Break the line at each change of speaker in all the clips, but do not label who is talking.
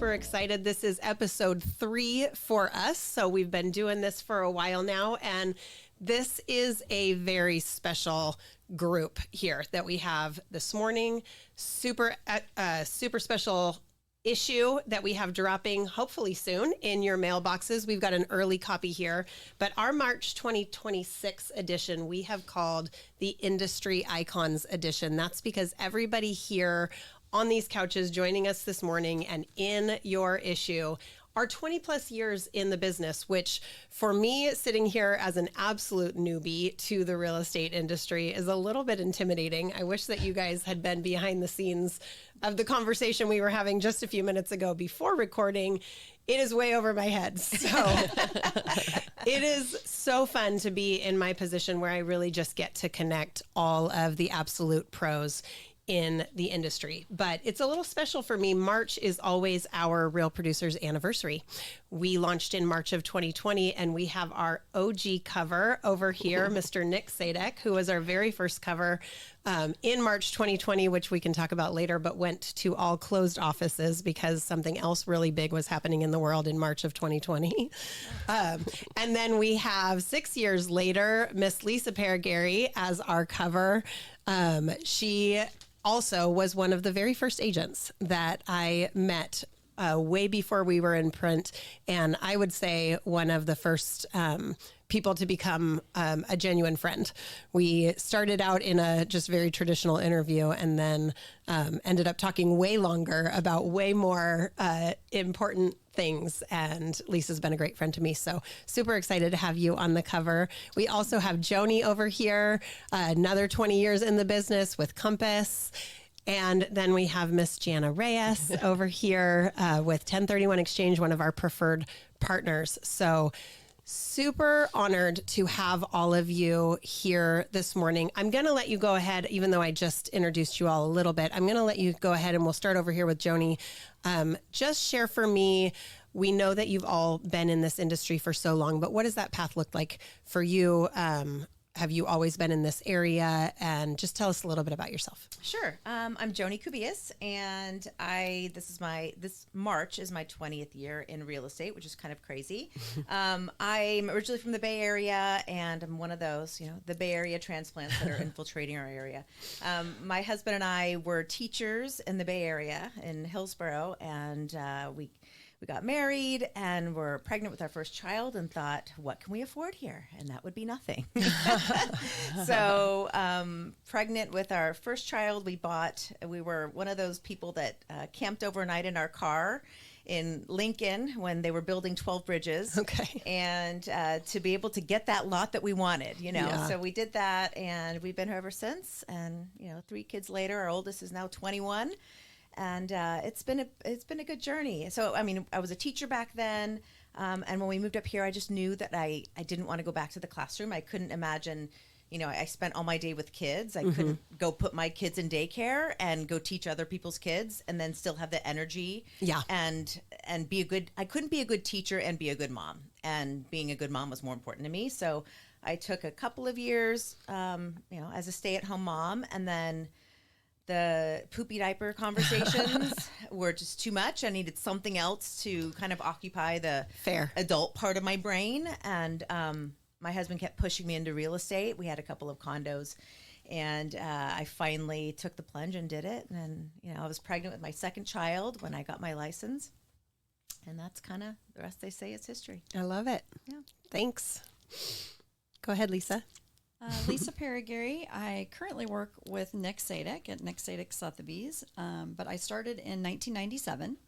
super excited. This is episode 3 for us. So we've been doing this for a while now, and this is a very special group here that we have this morning. Super special issue that we have dropping hopefully soon in your mailboxes. We've got an early copy here, but our March 2026 edition we have called the Industry Icons Edition. That's because everybody here on these couches joining us this morning and in your issue are 20 plus years in the business, which for me, sitting here as an absolute newbie to the real estate industry is a little bit intimidating. I wish that you guys had been behind the scenes of the conversation we were having just a few minutes ago before recording. It is way over my head. So it is so fun to be in my position where I really just get to connect all of the absolute pros in the industry. But it's a little special for me. March is always our Real Producers anniversary. We launched in March of 2020, and we have our OG cover over here, Mr. Nick Sadek, who was our very first cover in March 2020, which we can talk about later, but went to all closed offices because something else really big was happening in the world in March of 2020. And then we have 6 years later, Miss Lisa Paragary as our cover. She also was one of the very first agents that I met way before we were in print. And I would say one of the first people to become a genuine friend. We started out in a just very traditional interview and then ended up talking way longer about way more important things. And Lisa's been a great friend to me. So super excited to have you on the cover. We also have Joanie over here, another 20 years in the business with Compass. And then we have Miss Jana Reyes over here with 1031 Exchange, one of our preferred partners. So super honored to have all of you here this morning. I'm going to let you go ahead, even though I just introduced you all a little bit. I'm going to let you go ahead and we'll start over here with Joanie. Just share for me, we know that you've all been in this industry for so long, but what does that path look like for you? Have you always been in this area? And just tell us a little bit about yourself.
Sure. I'm Joanie Cubias, and this March is my 20th year in real estate, which is kind of crazy. I'm originally from the Bay Area, and I'm one of those, the Bay Area transplants that are infiltrating our area. My husband and I were teachers in the Bay Area in Hillsborough, and we got married and were pregnant with our first child and thought, what can we afford here? And that would be nothing. So pregnant with our first child, we were one of those people that camped overnight in our car in Lincoln when they were building 12 bridges.
Okay.
And to be able to get that lot that we wanted, Yeah. So we did that, and we've been here ever since. And, 3 kids later, our oldest is now 21. And it's been a good journey. So, I was a teacher back then. And when we moved up here, I just knew that I didn't want to go back to the classroom. I couldn't imagine, I spent all my day with kids. I couldn't go put my kids in daycare and go teach other people's kids and then still have the energy. Yeah. And I couldn't be a good teacher and be a good mom. And being a good mom was more important to me. So I took a couple of years, as a stay-at-home mom, and then the poopy diaper conversations were just too much. I needed something else to kind of occupy the adult part of my brain. And my husband kept pushing me into real estate. We had a couple of condos, and I finally took the plunge and did it. And, I was pregnant with my second child when I got my license. And that's kind of the rest, they say, is history.
I love it. Yeah. Thanks. Go ahead, Lisa.
Lisa Paragary. I currently work with Nick Sadek at Nick Sadek Sotheby's, but I started in 1997.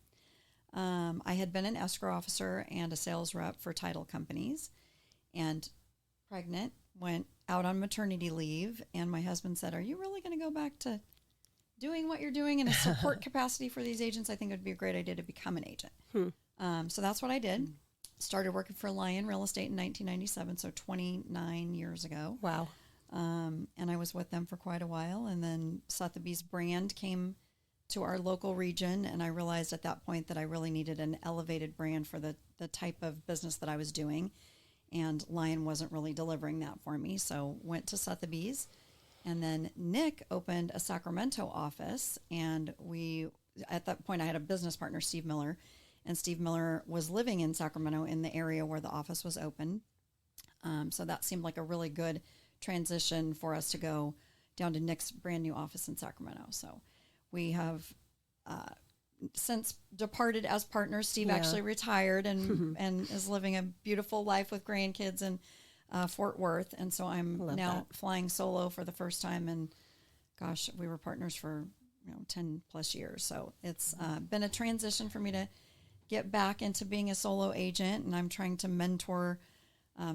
I had been an escrow officer and a sales rep for title companies, and pregnant, went out on maternity leave, and my husband said, "Are you really going to go back to doing what you're doing in a support capacity for these agents? I think it would be a great idea to become an agent." So that's what I did. Started working for Lion Real Estate in 1997, so 29 years ago.
Wow.
And I was with them for quite a while. And then Sotheby's brand came to our local region, and I realized at that point that I really needed an elevated brand for the type of business that I was doing. And Lion wasn't really delivering that for me, so went to Sotheby's. And then Nick opened a Sacramento office, and at that point I had a business partner, Steve Miller, and Steve Miller was living in Sacramento in the area where the office was open. So that seemed like a really good transition for us to go down to Nick's brand new office in Sacramento. So we have since departed as partners. Steve actually retired and is living a beautiful life with grandkids in Fort Worth. And so I'm now flying solo for the first time. And gosh, we were partners for 10 plus years. So it's been a transition for me to get back into being a solo agent. And I'm trying to mentor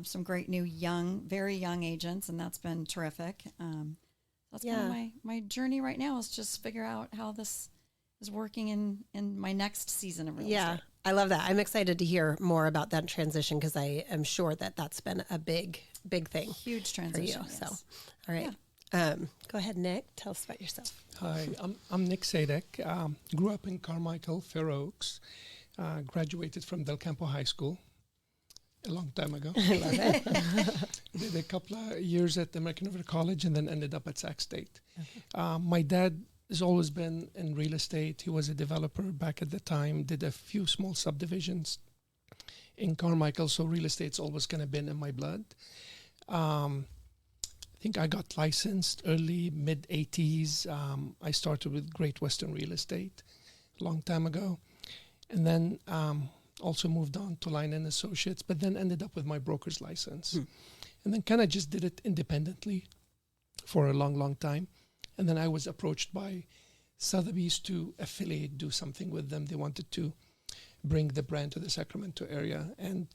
some great new very young agents, and that's been terrific. That's kind of my journey right now, is just figure out how this is working in my next season of real estate.
I love that. I'm excited to hear more about that transition, because I am sure that that's been a big thing.
Huge transition.
For you. Yes. So, all right. Go ahead, Nick. Tell us about yourself.
Hi, I'm Nick Sadek. Grew up in Carmichael, Fair Oaks. Graduated from Del Campo High School a long time ago.
I love it.
Did a couple of years at American River College and then ended up at Sac State. My dad has always been in real estate. He was a developer back at the time, did a few small subdivisions in Carmichael, so real estate's always kind of been in my blood. I think I got licensed early, mid-80s. I started with Great Western Real Estate a long time ago. And then also moved on to Line & Associates, but then ended up with my broker's license. And then kind of just did it independently for a long time. And then I was approached by Sotheby's to affiliate, do something with them. They wanted to bring the brand to the Sacramento area. And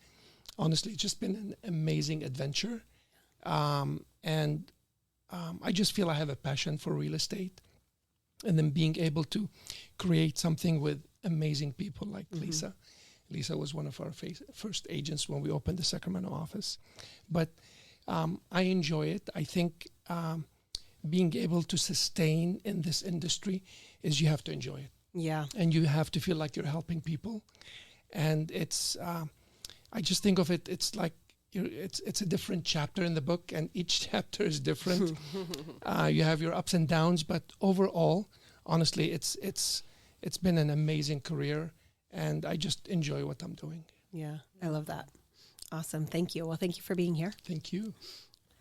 honestly, it's just been an amazing adventure. And I just feel I have a passion for real estate. And then being able to create something with amazing people like Lisa. Lisa was one of our first agents when we opened the Sacramento office. But I enjoy it. I think being able to sustain in this industry is you have to enjoy it.
Yeah.
And you have to feel like you're helping people. And it's, I just think of it, it's like, it's a different chapter in the book, and each chapter is different. You have your ups and downs, but overall, honestly, it's been an amazing career, and I just enjoy what I'm doing.
Yeah, I love that. Awesome. Thank you. Well, thank you for being here.
Thank you.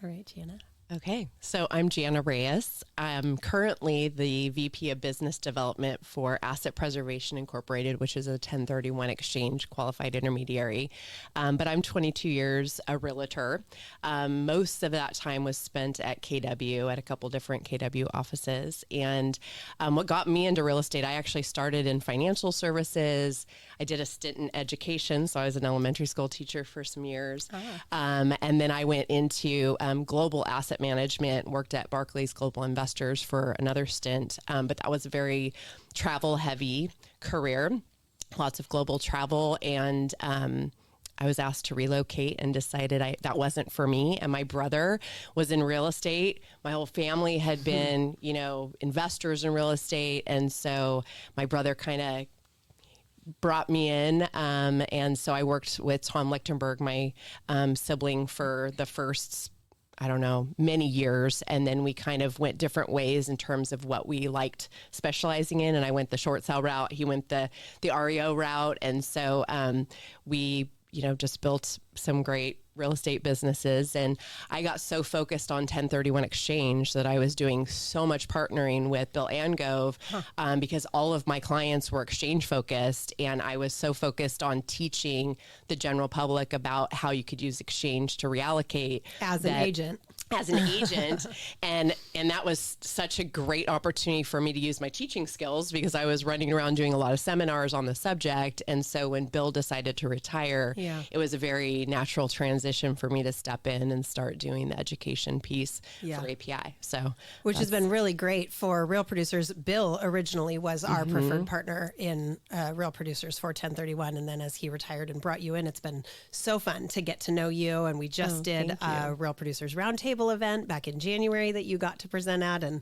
All right, Jana.
Okay, so I'm Jana Reyes. I'm currently the VP of Business Development for Asset Preservation Incorporated, which is a 1031 exchange qualified intermediary. But I'm 22 years a realtor. Most of that time was spent at KW, at a couple different KW offices. And what got me into real estate, I actually started in financial services. I did a stint in education, so I was an elementary school teacher for some years. And then I went into global asset management, worked at Barclays Global Investors for another stint, but that was a very travel-heavy career, lots of global travel, and I was asked to relocate and decided that wasn't for me. And my brother was in real estate. My whole family had been, investors in real estate, and so my brother kind of brought me in, and so I worked with Tom Lichtenberg, my sibling, for the first many years. And then we kind of went different ways in terms of what we liked specializing in. And I went the short sale route. He went the REO route. And so we, just built some great real estate businesses. And I got so focused on 1031 exchange that I was doing so much partnering with Bill Angove because all of my clients were exchange focused. And I was so focused on teaching the general public about how you could use exchange to reallocate.
As an agent.
And that was such a great opportunity for me to use my teaching skills, because I was running around doing a lot of seminars on the subject. And so when Bill decided to retire, it was a very natural transition for me to step in and start doing the education piece for API. So,
which has been really great for Real Producers. Bill originally was our preferred partner in Real Producers for 1031. And then as he retired and brought you in, it's been so fun to get to know you. And we just did a Real Producers Roundtable Roundtable event back in January that you got to present at, and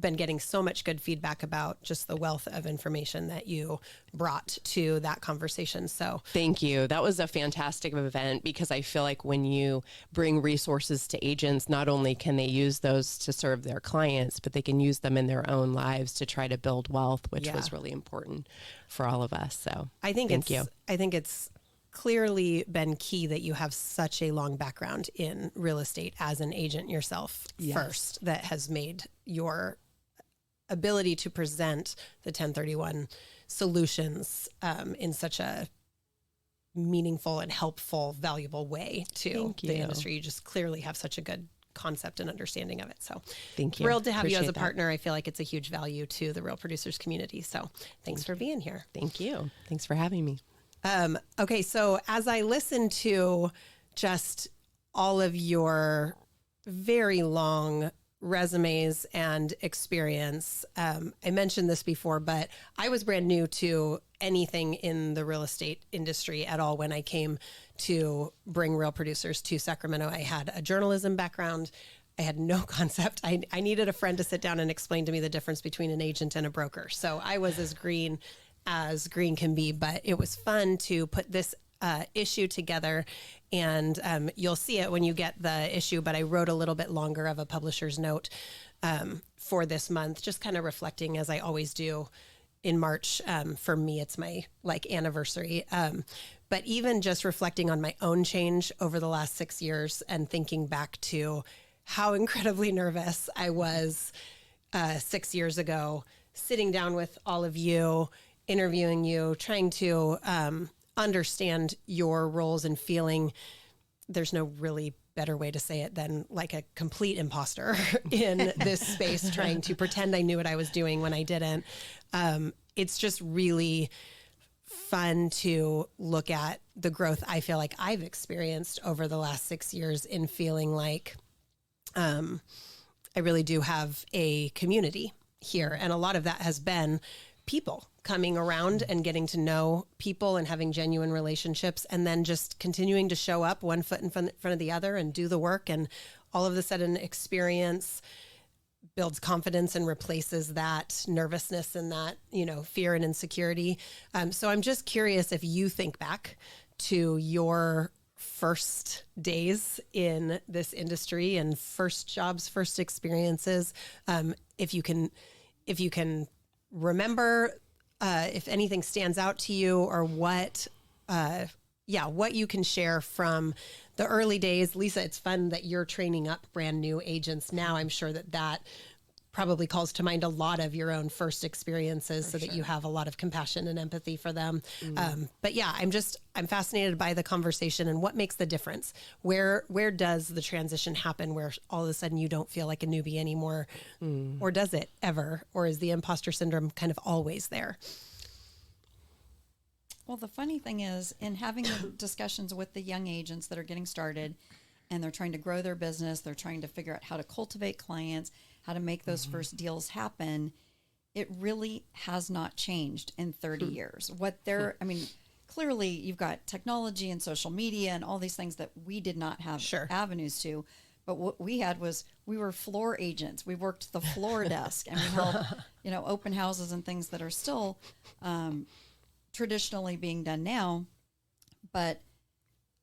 been getting so much good feedback about just the wealth of information that you brought to that conversation. So
thank you. That was a fantastic event, because I feel like when you bring resources to agents, not only can they use those to serve their clients, but they can use them in their own lives to try to build wealth, which was really important for all of us. So
I think it's clearly been key that you have such a long background in real estate as an agent yourself first, that has made your ability to present the 1031 solutions in such a meaningful and helpful, valuable way to the industry. You just clearly have such a good concept and understanding of it. So
thank you.
Thrilled to have you as a
Appreciate that.
partner. I feel like it's a huge value to the Real Producers community. So thanks for being here.
Thank you. Thanks for having me.
Okay, so as I listen to just all of your very long resumes and experience, I mentioned this before, but I was brand new to anything in the real estate industry at all when I came to bring Real Producers to Sacramento. I had a journalism background. I had no concept. I needed a friend to sit down and explain to me the difference between an agent and a broker. So I was as green can be, but it was fun to put this issue together, and you'll see it when you get the issue, but I wrote a little bit longer of a publisher's note for this month, just kind of reflecting, as I always do in March. For me, it's my anniversary. But even just reflecting on my own change over the last 6 years and thinking back to how incredibly nervous I was 6 years ago, sitting down with all of you, interviewing you, trying to understand your roles, and feeling there's no really better way to say it than like a complete imposter in this space, trying to pretend I knew what I was doing when I didn't. It's just really fun to look at the growth I feel like I've experienced over the last 6 years, in feeling like I really do have a community here. And a lot of that has been people coming around and getting to know people and having genuine relationships, and then just continuing to show up one foot in front of the other and do the work. And all of a sudden, experience builds confidence and replaces that nervousness and that, fear and insecurity. So I'm just curious if you think back to your first days in this industry and first jobs, first experiences. If you can remember, if anything stands out to you, or what you can share from the early days. Lisa, it's fun that you're training up brand new agents now. I'm sure that probably calls to mind a lot of your own first experiences, so that you have a lot of compassion and empathy for them. But yeah, I'm fascinated by the conversation and what makes the difference. Where does the transition happen, where all of a sudden you don't feel like a newbie anymore? Or does it ever? Or is the imposter syndrome kind of always there?
Well, the funny thing is, in having the discussions with the young agents that are getting started and they're trying to grow their business, they're trying to figure out how to cultivate clients, how to make those first deals happen, it really has not changed in 30 years. Clearly you've got technology and social media and all these things that we did not have avenues to. But what we had was, we were floor agents. We worked the floor desk, and we held, open houses and things that are still traditionally being done now. But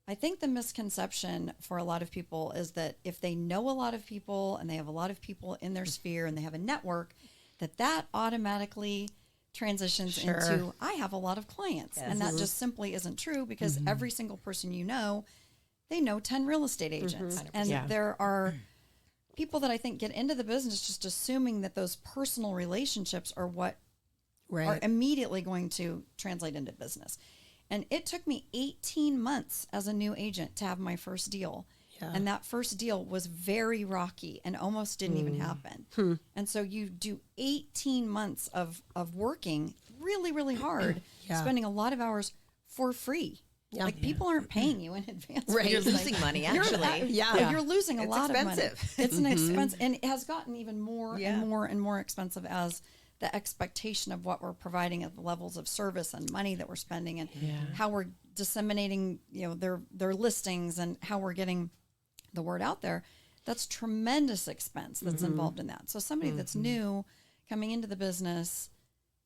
I think the misconception for a lot of people is that if they know a lot of people and they have a lot of people in their sphere and they have a network, that automatically transitions into, I have a lot of clients. Yes. And that just simply isn't true, because every single person they know 10 real estate agents. And there are people that I think get into the business just assuming that those personal relationships are what are immediately going to translate into business. And it took me 18 months as a new agent to have my first deal. Yeah. And that first deal was very rocky and almost didn't even happen. And so you do 18 months of working really, really hard, spending a lot lot for free. Yeah. Like, people aren't paying you in advance.
Right. You're losing money, actually.
You're losing a lot of money. It's an expense, and it has gotten even more and more and more expensive as the expectation of what we're providing at the levels of service and money that we're spending, and how we're disseminating, their listings, and how we're getting the word out there. that's tremendous expense that's involved in that. So somebody that's new coming into the business,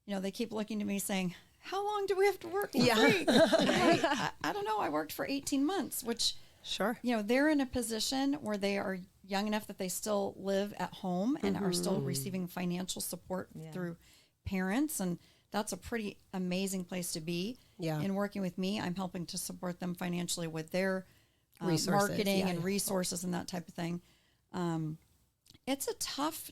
they keep looking to me saying, how long do we have to work for free? I don't know. I worked for 18 months, which,
Sure.
they're in a position where they are young enough that they still live at home and are still receiving financial support through parents. And that's a pretty amazing place to be.
Yeah.
In working with me, I'm helping to support them financially with their
Resources,
marketing and resources and that type of thing. It's a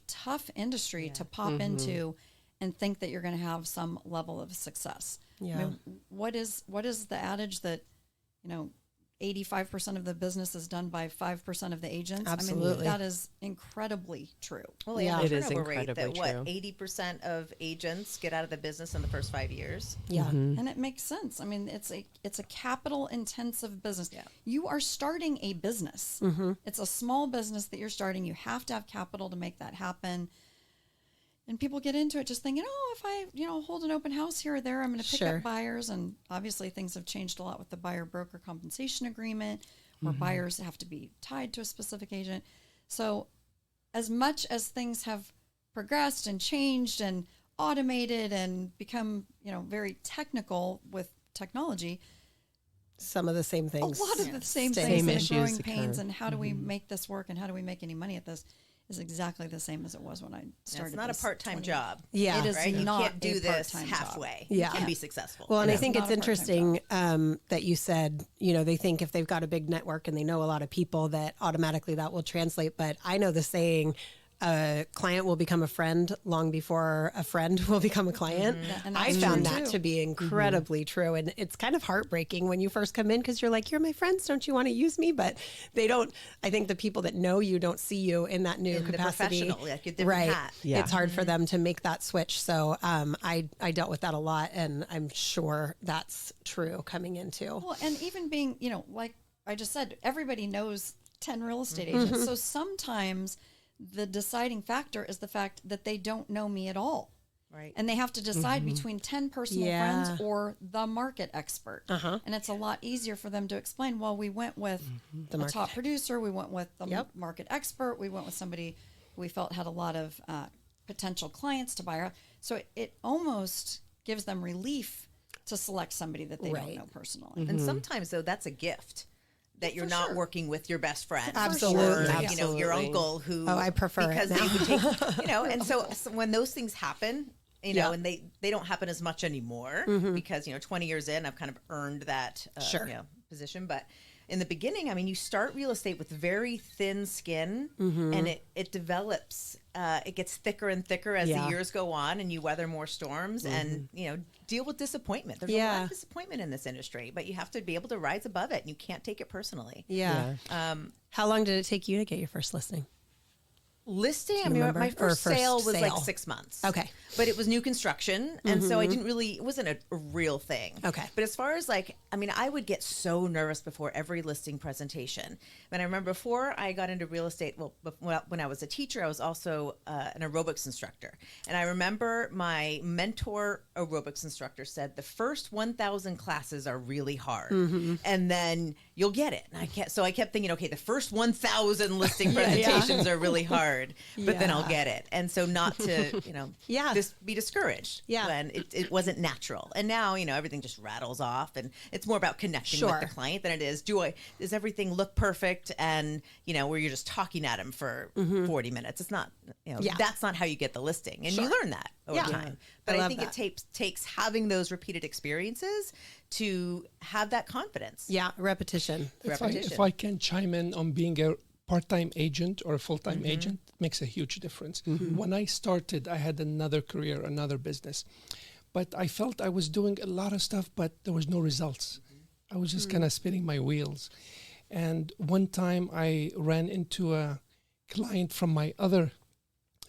tough industry to pop into and think that you're going to have some level of success.
Yeah.
I mean, what is the adage that, 85% of the business is done by 5% of the agents?
Absolutely.
I mean, that is incredibly true.
Well,
Yeah.
it
It is
turnover rate that
incredibly
80% of agents get out of the business in the first 5 years.
Yeah.
And it makes sense. I mean, it's a capital intensive business.
Yeah.
You are starting a business. It's a small business that you're starting. You have to have capital to make that happen. And people get into it just thinking, if I, hold an open house here or there, I'm going to pick
Sure.
up buyers. And obviously things have changed a lot with the buyer broker compensation agreement, where buyers have to be tied to a specific agent. So as much as things have progressed and changed and automated and become, very technical with technology,
Some of the same things.
a lot of the same
Stay.
things,
Same
the
issues
growing
occur.
pains, and how do we make this work and how do we make any money at this is exactly the same as it was when I started.
It's not a
this
part-time
20
job.
Yeah.
It is
Right? You
not
can't do
a
this
part-time job.
halfway.
Yeah.
And be successful.
Well, and I
It's
think
not
it's
a part-time
interesting that you said, they think if they've got a big network and they know a lot of people that automatically that will translate. But I know the saying, a client will become a friend long before a friend will become a client.
And
I
that's
found
true,
that
too.
to be incredibly true. And it's kind of heartbreaking when you first come in because you're like, you're my friends. Don't you want to use me? But they don't. I think the people that know you don't see you in that new
In the
capacity.
professional, like a different
right.
hat.
Yeah.
It's hard for them to make that switch. So I dealt with that a lot. And I'm sure that's true coming into.
Well, and even being, like I just said, everybody knows 10 real estate agents. So sometimes the deciding factor is the fact that they don't know me at all.
Right.
And they have to decide between 10 personal
Yeah.
friends or the market expert. And it's a lot easier for them to explain, well, we went with
The
a
market.
top producer, we went with the
Yep.
market expert, we went with somebody who we felt had a lot of potential clients to buy our. So it almost gives them relief to select somebody that they
Right.
don't know personally.
And sometimes, though, that's a gift. That you're not working with your best friend,
Absolutely.
or,
Absolutely.
your uncle who.
Oh, I prefer it
because
now.
they would take, and so when those things happen,
Yeah.
and they don't happen as much anymore because 20 years in, I've kind of earned that
Sure.
position. But in the beginning, I mean, you start real estate with very thin skin, and it develops. It gets thicker and thicker as
Yeah.
the years go on, and you weather more storms, and deal with disappointment. There's a
Yeah.
lot of disappointment in this industry, but you have to be able to rise above it, and you can't take it personally.
Yeah. How long did it take you to get your first listing?
Listing, I
you
mean,
remember?
my
Or
first
first
sale was like
sale?
6 months.
Okay.
But it was new construction. And so I didn't really, it wasn't a real thing.
Okay.
But as far as I would get so nervous before every listing presentation. And I remember before I got into real estate, when I was a teacher, I was also an aerobics instructor. And I remember my mentor aerobics instructor said, the first 1,000 classes are really hard. And then you'll get it. And I kept thinking, okay, the first 1,000 listing presentations are really hard, but then I'll get it. And so not to, just be discouraged when it wasn't natural. And now, everything just rattles off, and it's more about connecting with the client than it is, does everything look perfect? And, where you're just talking at him for 40 minutes. It's not, that's not how you get the listing. And you learn that over time. But I think it takes having those repeated experiences to have that confidence.
Yeah, repetition.
If I can chime in on being a part-time agent or a full-time agent, makes a huge difference. When I started, I had another career, another business, but I felt I was doing a lot of stuff, but there was no results. I was just kind of spinning my wheels. And one time I ran into a client from my other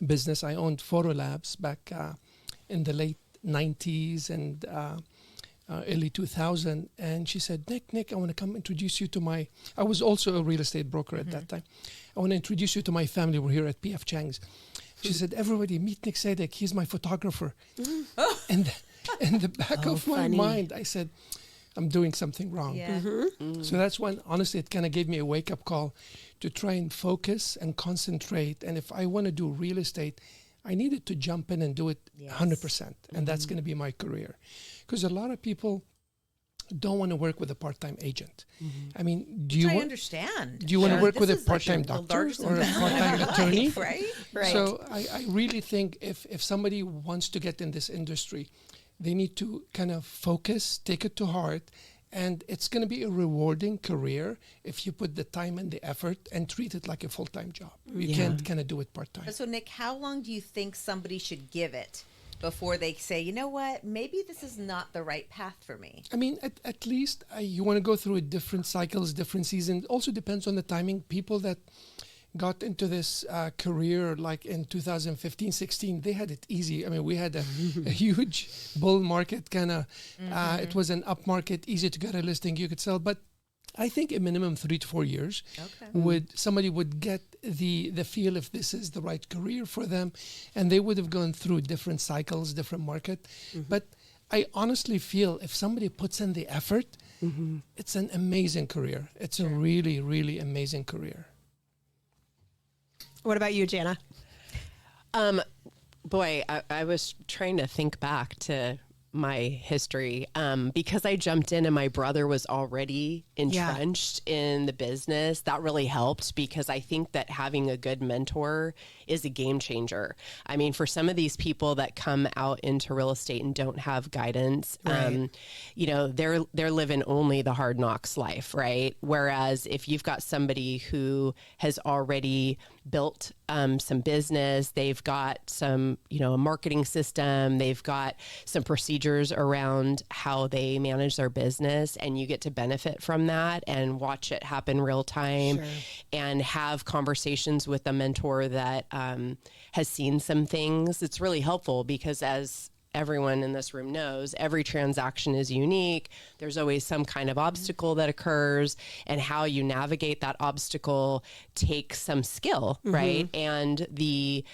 business. I owned Photo Labs back in the late 90s and early 2000. And she said, Nick, I want to come introduce you to I was also a real estate broker at that time. I want to introduce you to my family. We're here at P.F. Chang's. She said, everybody meet Nick Sadek. He's my photographer. And in the back of my mind, I said, I'm doing something wrong.
Yeah.
So that's when, honestly, it kind of gave me a wake-up call to try and focus and concentrate. And if I want to do real estate, I needed to jump in and do it 100%. And that's going to be my career. Because a lot of people don't want to work with a part-time agent. I mean, do you
understand?
Do you want to work with a
This is
part-time
the
doctor
largest
or a
investment
part-time
of your
attorney?
life, right?
So I really think if somebody wants to get in this industry, they need to kind of focus, take it to heart, and it's going to be a rewarding career if you put the time and the effort and treat it like a full-time job. You can't kind of do it part-time.
So, Nick, how long do you think somebody should give it before they say, you know what, maybe this is not the right path for me?
I mean, at least you want to go through different cycles, different seasons. Also depends on the timing. People that got into this career like in 2015, 16, they had it easy. I mean, we had a huge bull market kind of, it was an up market, easy to get a listing, you could sell. But I think a minimum 3 to 4 years somebody would get the feel if this is the right career for them, and they would have gone through different cycles, different market. But I honestly feel if somebody puts in the effort, it's an amazing career. It's a really, really amazing career.
What about you, Jana?
Boy, I was trying to think back to my history because I jumped in and my brother was already entrenched in the business. That really helped because I think that having a good mentor is a game changer. I mean, for some of these people that come out into real estate and don't have guidance, you know, they're living only the hard knocks life, right? Whereas if you've got somebody who has already built some business, they've got some, you know, a marketing system, they've got some procedures around how they manage their business, and you get to benefit from that and watch it happen real time and have conversations with a mentor that has seen some things. It's really helpful because, as everyone in this room knows, every transaction is unique. There's always some kind of obstacle that occurs, and how you navigate that obstacle takes some skill, right? And the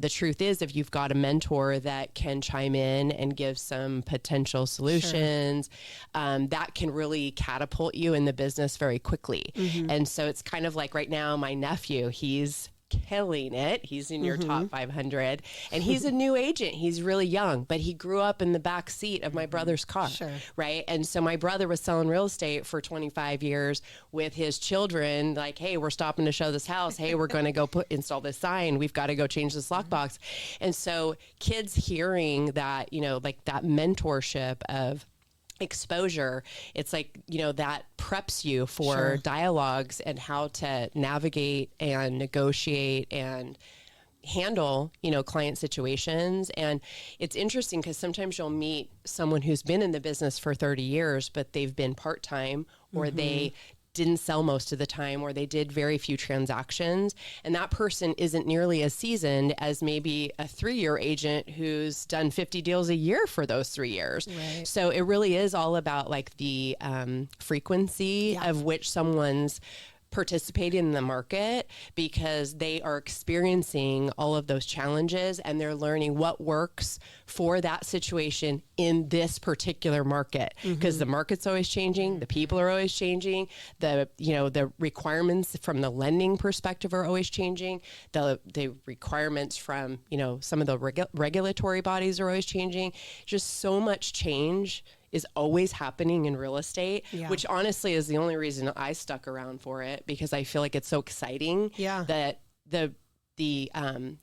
truth is, if you've got a mentor that can chime in and give some potential solutions, that can really catapult you in the business very quickly. And so it's kind of like right now, my nephew, he's killing it. He's in your top 500, and he's a new agent. He's really young, but he grew up in the back seat of my brother's car, right? And so my brother was selling real estate for 25 years with his children, like, hey, we're stopping to show this house. Hey, we're going to go install this sign. We've got to go change this lockbox. And so kids hearing that, you know, like that mentorship of exposure, it's like, you know, that preps you for dialogues and how to navigate and negotiate and handle, you know, client situations. And it's interesting because sometimes you'll meet someone who's been in the business for 30 years, but they've been part-time, or they didn't sell most of the time, or they did very few transactions. And that person isn't nearly as seasoned as maybe a 3-year agent who's done 50 deals a year for those 3 years. So it really is all about like the frequency of which someone's participating in the market, because they are experiencing all of those challenges and they're learning what works for that situation in this particular market, because the market's always changing, the people are always changing, the, you know, the requirements from the lending perspective are always changing, the requirements from, you know, some of the regulatory bodies are always changing. Just so much change is always happening in real estate, which honestly is the only reason I stuck around for it, because I feel like it's so exciting that the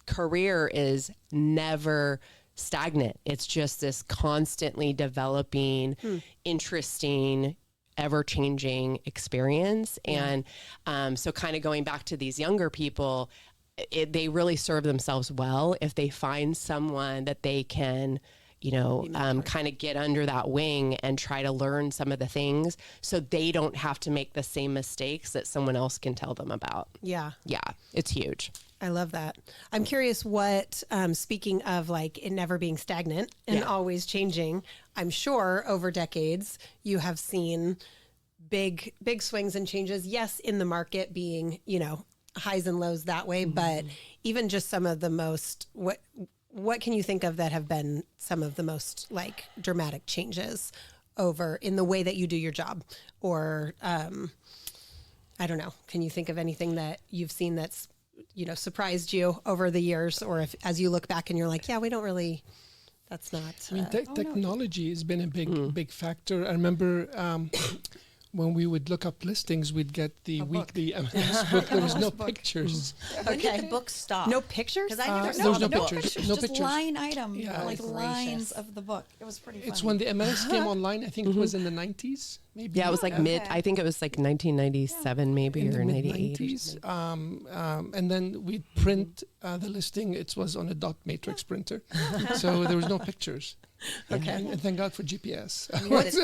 career is never stagnant. It's just this constantly developing, interesting, ever-changing experience. And so kind of going back to these younger people, they really serve themselves well if they find someone that they can, you know, kind of get under that wing and try to learn some of the things so they don't have to make the same mistakes that someone else can tell them about. Yeah, it's huge.
I love that. I'm curious what, speaking of like it never being stagnant and always changing, I'm sure over decades you have seen big swings and changes. Yes, in the market being, you know, highs and lows that way, but even just some of the most, what can you think of that have been some of the most like dramatic changes over in the way that you do your job? Or, I don't know, can you think of anything that you've seen that's, surprised you over the years? Or if, as you look back and you're like, yeah, we don't really, that's not.
I mean, technology has been a big factor. I remember when we would look up listings, we'd get the weekly MLS book. There was no pictures.
When did the book stop?
No pictures?
Because I never
there
saw
was
the
no
book.
pictures. No
just
pictures.
line item,
Yeah.
like
Gracious.
lines of the book. It was pretty funny.
It's when the MLS came online. I think it was in the 90s, maybe.
Yeah, it was like I think it was like 1997 maybe,
in the
or
mid
98 or
90s.
something.
And then we'd print the listing. It was on a dot matrix printer. So there was no pictures.
Okay.
And thank God for GPS.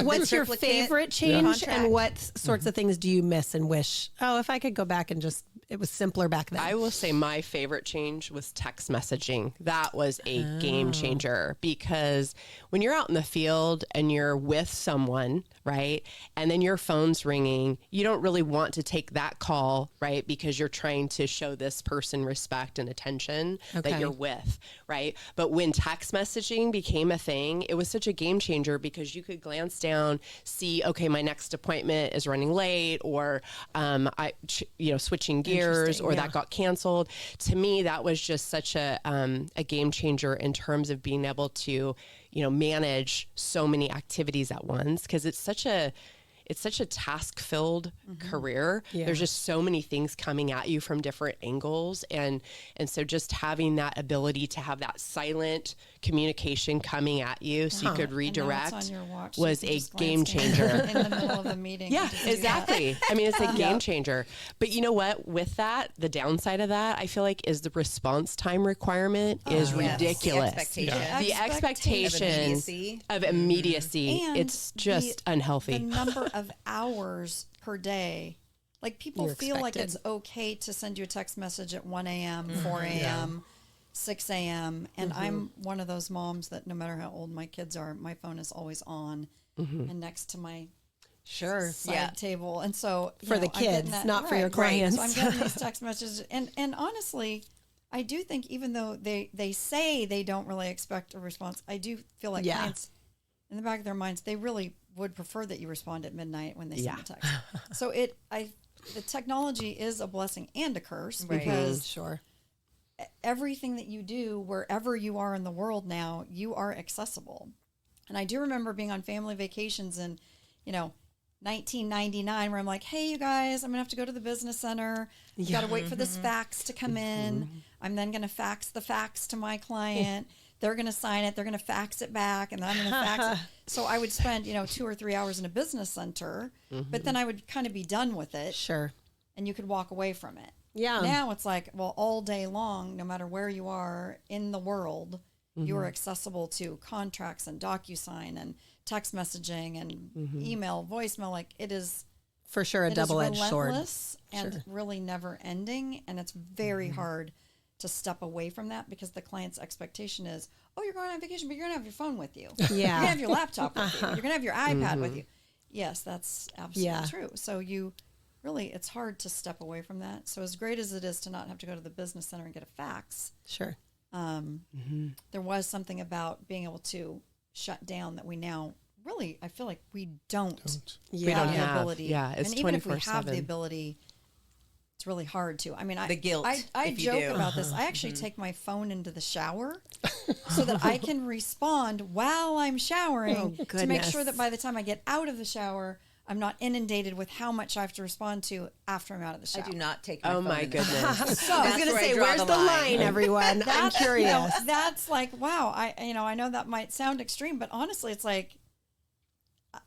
What's your
triplicate
favorite change,
contract.
and what sorts of things do you miss and wish, if I could go back and just, it was simpler back then?
I will say my favorite change was text messaging. That was a game changer, because when you're out in the field and you're with someone, right, and then your phone's ringing, you don't really want to take that call, right, because you're trying to show this person respect and attention that you're with, right? But when text messaging became a thing, it was such a game changer, because you could glance down, see, okay, my next appointment is running late, or switching gears, or that got canceled. To me, that was just such a game changer in terms of being able to, manage so many activities at once, because it's such a task-filled career.
Yeah.
There's just so many things coming at you from different angles. And so just having that ability to have that silent communication coming at you so you could redirect
on your watch,
was
you can
a
just
game
glance down
changer.
in the middle of the meeting.
Yeah,
and just do that.
exactly. I mean, it's a game changer. But you know what? With that, the downside of that, I feel like, is the response time requirement is
Yes,
ridiculous.
The expectation.
The expectation of immediacy,
And
it's just unhealthy.
The number of hours per day. Like, people
You're
feel like
expected.
it's okay to send you a text message at 1 a.m., 4 a.m., 6 a.m. And I'm one of those moms that no matter how old my kids are, my phone is always on and next to my side table. And so
For the
I'm getting
kids,
that-
not for your clients.
So I'm getting these text messages. And honestly, I do think, even though they say they don't really expect a response, I do feel like clients, in the back of their minds, they really would prefer that you respond at midnight when they send a text. So the technology is a blessing and a curse, because
Sure.
everything that you do, wherever you are in the world now, you are accessible. And I do remember being on family vacations in, 1999, where I'm like, hey, you guys, I'm going to have to go to the business center. You got to wait for this fax to come in. I'm then going to fax the fax to my client. They're going to sign it. They're going to fax it back, and then I'm going to fax it. So I would spend, 2 or 3 hours in a business center, but then I would kind of be done with it.
Sure.
And you could walk away from it.
Yeah.
Now it's like, well, all day long, no matter where you are in the world, you are accessible to contracts and DocuSign and text messaging and email, voicemail. Like, it is
For sure, a double-edged sword.
relentless and really never ending. And it's very hard to step away from that, because the client's expectation is, oh, you're going on vacation, but you're going to have your phone with you.
Yeah.
You're going to have your laptop with you. You're going to have your iPad with you. Yes, that's absolutely true. So it's hard to step away from that. So as great as it is to not have to go to the business center and get a fax,
Sure.
there was something about being able to shut down that we now really, I feel like we don't
Yeah.
have
don't
the
have.
ability.
Yeah, it's
and even if we have
24/7.
the ability, it's really hard to. I mean,
The guilt,
I
if you
joke
do.
about this. I actually take my phone into the shower so that I can respond while I'm showering, to make sure that by the time I get out of the shower, I'm not inundated with how much I have to respond to after I'm out of the shower.
I do not take my phone.
Oh my
in the shower.
goodness.
So I was
That's
going to
where I
say,
draw
where's
the
the
line.
line, everyone? I'm curious.
That's like, wow. I know that might sound extreme, but honestly, it's like,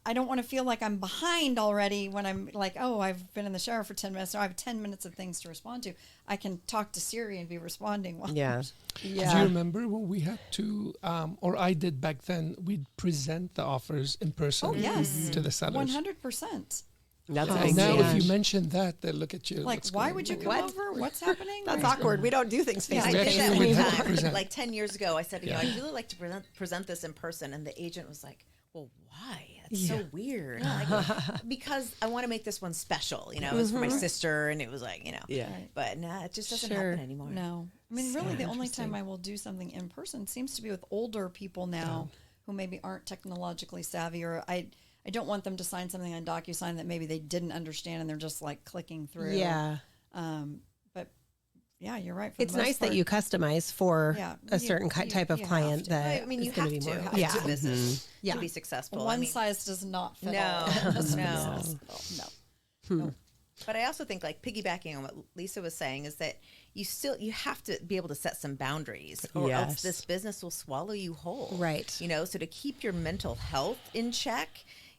I don't want to feel like I'm behind already when I'm like, oh, I've been in the shower for 10 minutes. Now I have 10 minutes of things to respond to. I can talk to Siri and be responding while
Yeah.
Do you remember when we had to, or I did back then, we'd present the offers in person to the sellers?
100%.
That's
And
big
now if
change.
you mention that, they look at you.
Like,
what's
why
going
would you
on?
come over? What's happening?
That's
Right.
awkward. We don't do things face
I
to
did
face
that
we
one
have to
time,
present.
like 10 years ago. I said, I'd really like to present this in person. And the agent was like, well, why? It's so weird. Like, because I want to make this one special. It was for my sister, and it was like,
Yeah.
But nah, it just doesn't happen anymore.
No. I mean, really, the only time I will do something in person seems to be with older people now who maybe aren't technologically savvy, or I I don't want them to sign something on DocuSign that maybe they didn't understand and they're just like clicking through.
Yeah.
But yeah, you're right.
It's nice that you customize for a certain type of
you
client that
I mean, you
is going
have
to be more.
to have a business
Yeah.
to be successful.
One size does not fit
No,
all.
no. But I also think, like, piggybacking on what Lisa was saying, is that you have to be able to set some boundaries, or else this business will swallow you whole.
Right.
You know, so to keep your mental health in check,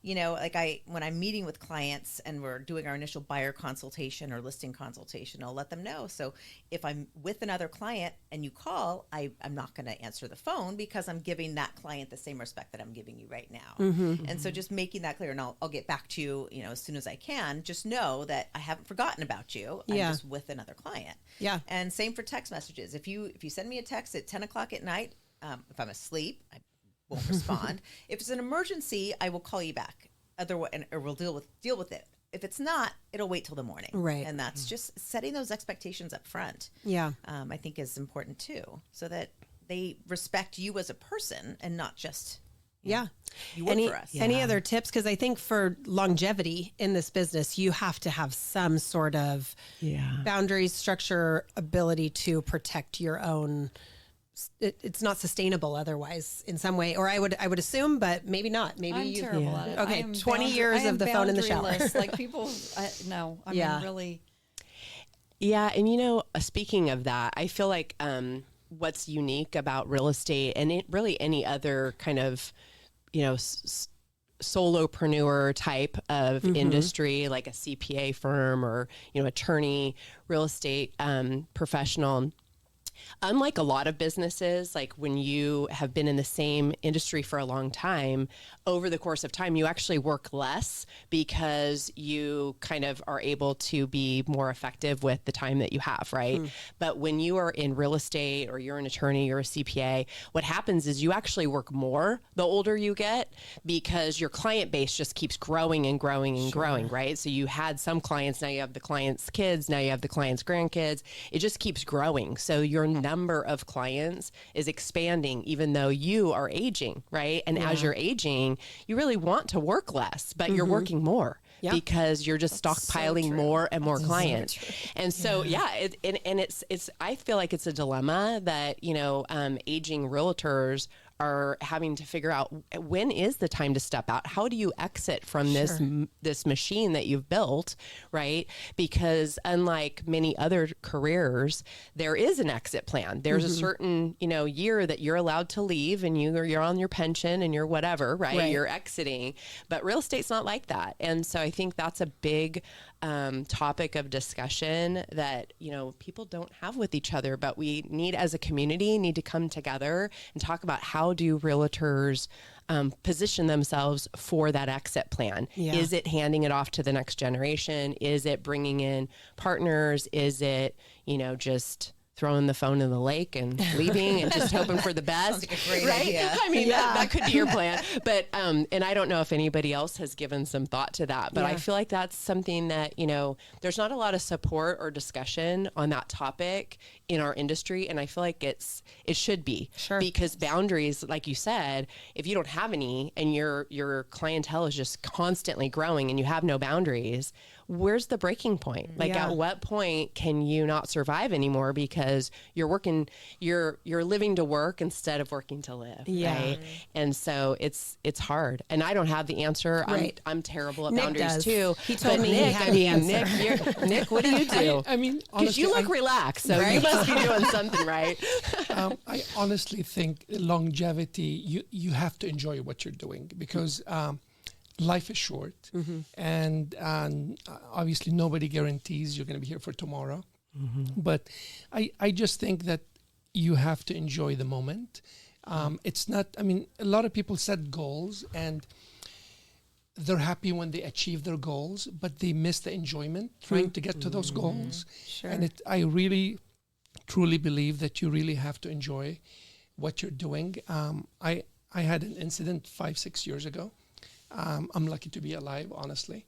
you know, like when I'm meeting with clients and we're doing our initial buyer consultation or listing consultation, I'll let them know. So if I'm with another client and you call, I'm not going to answer the phone, because I'm giving that client the same respect that I'm giving you right now. And so just making that clear, and I'll get back to you, you know, as soon as I can. Just know that I haven't forgotten about you. I'm just with another client.
Yeah.
And same for text messages. If you send me a text at 10 o'clock at night, if I'm asleep, I won't respond. If it's an emergency, I will call you back. Otherwise, or we'll deal with it. If it's not, it'll wait till the morning.
Right.
And that's just setting those expectations up front.
Yeah.
I think is important too, so that they respect you as a person and not just you work for us.
Any other tips? Because I think for longevity in this business, you have to have some sort of boundaries, structure, ability to protect your own. It's not sustainable otherwise in some way, or I would assume, but maybe not. Maybe
I'm terrible at it.
Okay,
I am
20 years of the phone in the shower.
Like people, no, I mean, really.
Yeah, and you know, speaking of that, I feel like what's unique about real estate and really any other kind of, you know, solopreneur type of industry, like a CPA firm or, you know, attorney, real estate professional. Unlike a lot of businesses, like when you have been in the same industry for a long time, over the course of time, you actually work less because you kind of are able to be more effective with the time that you have, right? But when you are in real estate or you're an attorney, you're a CPA, what happens is you actually work more the older you get, because your client base just keeps growing and growing and growing, right? So you had some clients, now you have the client's kids, now you have the client's grandkids. It just keeps growing. So your number of clients is expanding even though you are aging, right? And as you're aging, you really want to work less, but you're working more because you're just stockpiling more and more clients. And so, it's I feel like it's a dilemma that, you know, aging realtors are having to figure out, when is the time to step out? How do you exit from this machine that you've built, right? Because unlike many other careers, there is an exit plan. There's a certain, you know, year that you're allowed to leave, and you're on your pension and you're whatever, right? You're exiting. But real estate's not like that. And so I think that's a big topic of discussion that, you know, people don't have with each other, but we need, as a community, need to come together and talk about how do realtors position themselves for that exit plan. Is it handing it off to the next generation? Is it bringing in partners? Is it, you know, just throwing the phone in the lake and leaving and just hoping for the best?
Sounds like a great idea.
I mean, that could be your plan. But, and I don't know if anybody else has given some thought to that, but I feel like that's something that, you know, there's not a lot of support or discussion on that topic in our industry. And I feel like it should be, because boundaries, like you said, if you don't have any and your clientele is just constantly growing and you have no boundaries, where's the breaking point? Like at what point can you not survive anymore because you're living to work instead of working to live, right? And so it's hard. And I don't have the answer.
Right.
I'm terrible at
Nick
boundaries
does.
too.
He told
But
me he
Nick,
had the
Nick, Nick, what do you do?
I mean,
Because
honestly,
you look relaxed, so you must be doing something right.
I honestly think longevity, you have to enjoy what you're doing, because life is short, and obviously nobody guarantees you're going to be here for tomorrow. But I just think that you have to enjoy the moment. It's not, I mean, a lot of people set goals and they're happy when they achieve their goals, but they miss the enjoyment trying to get to those goals. And I really, truly believe that you really have to enjoy what you're doing. I had an incident 5-6 years ago. I'm lucky to be alive, honestly.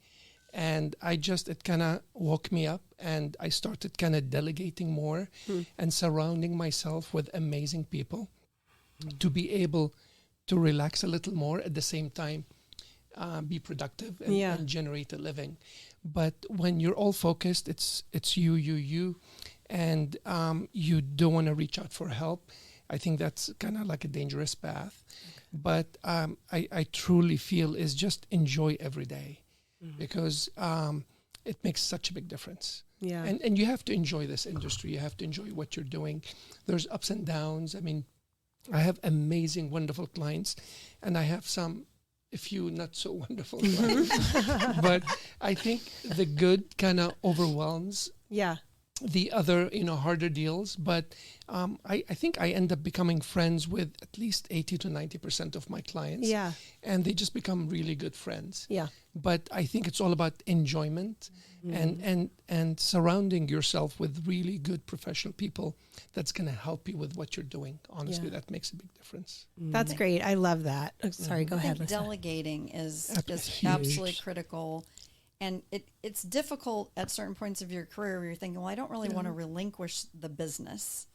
And it kind of woke me up, and I started kind of delegating more and surrounding myself with amazing people to be able to relax a little more. At the same time, be productive and generate a living. But when you're all focused, it's you, and you don't want to reach out for help. I think that's kind of like a dangerous path. But I truly feel is just enjoy every day, because it makes such a big difference.
Yeah.
And you have to enjoy this industry. You have to enjoy what you're doing. There's ups and downs. I mean, I have amazing, wonderful clients, and I have a few not so wonderful clients. But I think the good kind of overwhelms the other, harder deals. But I think I end up becoming friends with at least 80 to 90% of my clients.
Yeah.
And they just become really good friends.
Yeah.
But I think it's all about enjoyment and surrounding yourself with really good professional people that's going to help you with what you're doing. Honestly, that makes a big difference.
That's great. I love that. Oh, sorry, go ahead.
Delegating is
huge.
absolutely critical. And it's difficult at certain points of your career where you're thinking, well, I don't really want to relinquish the business.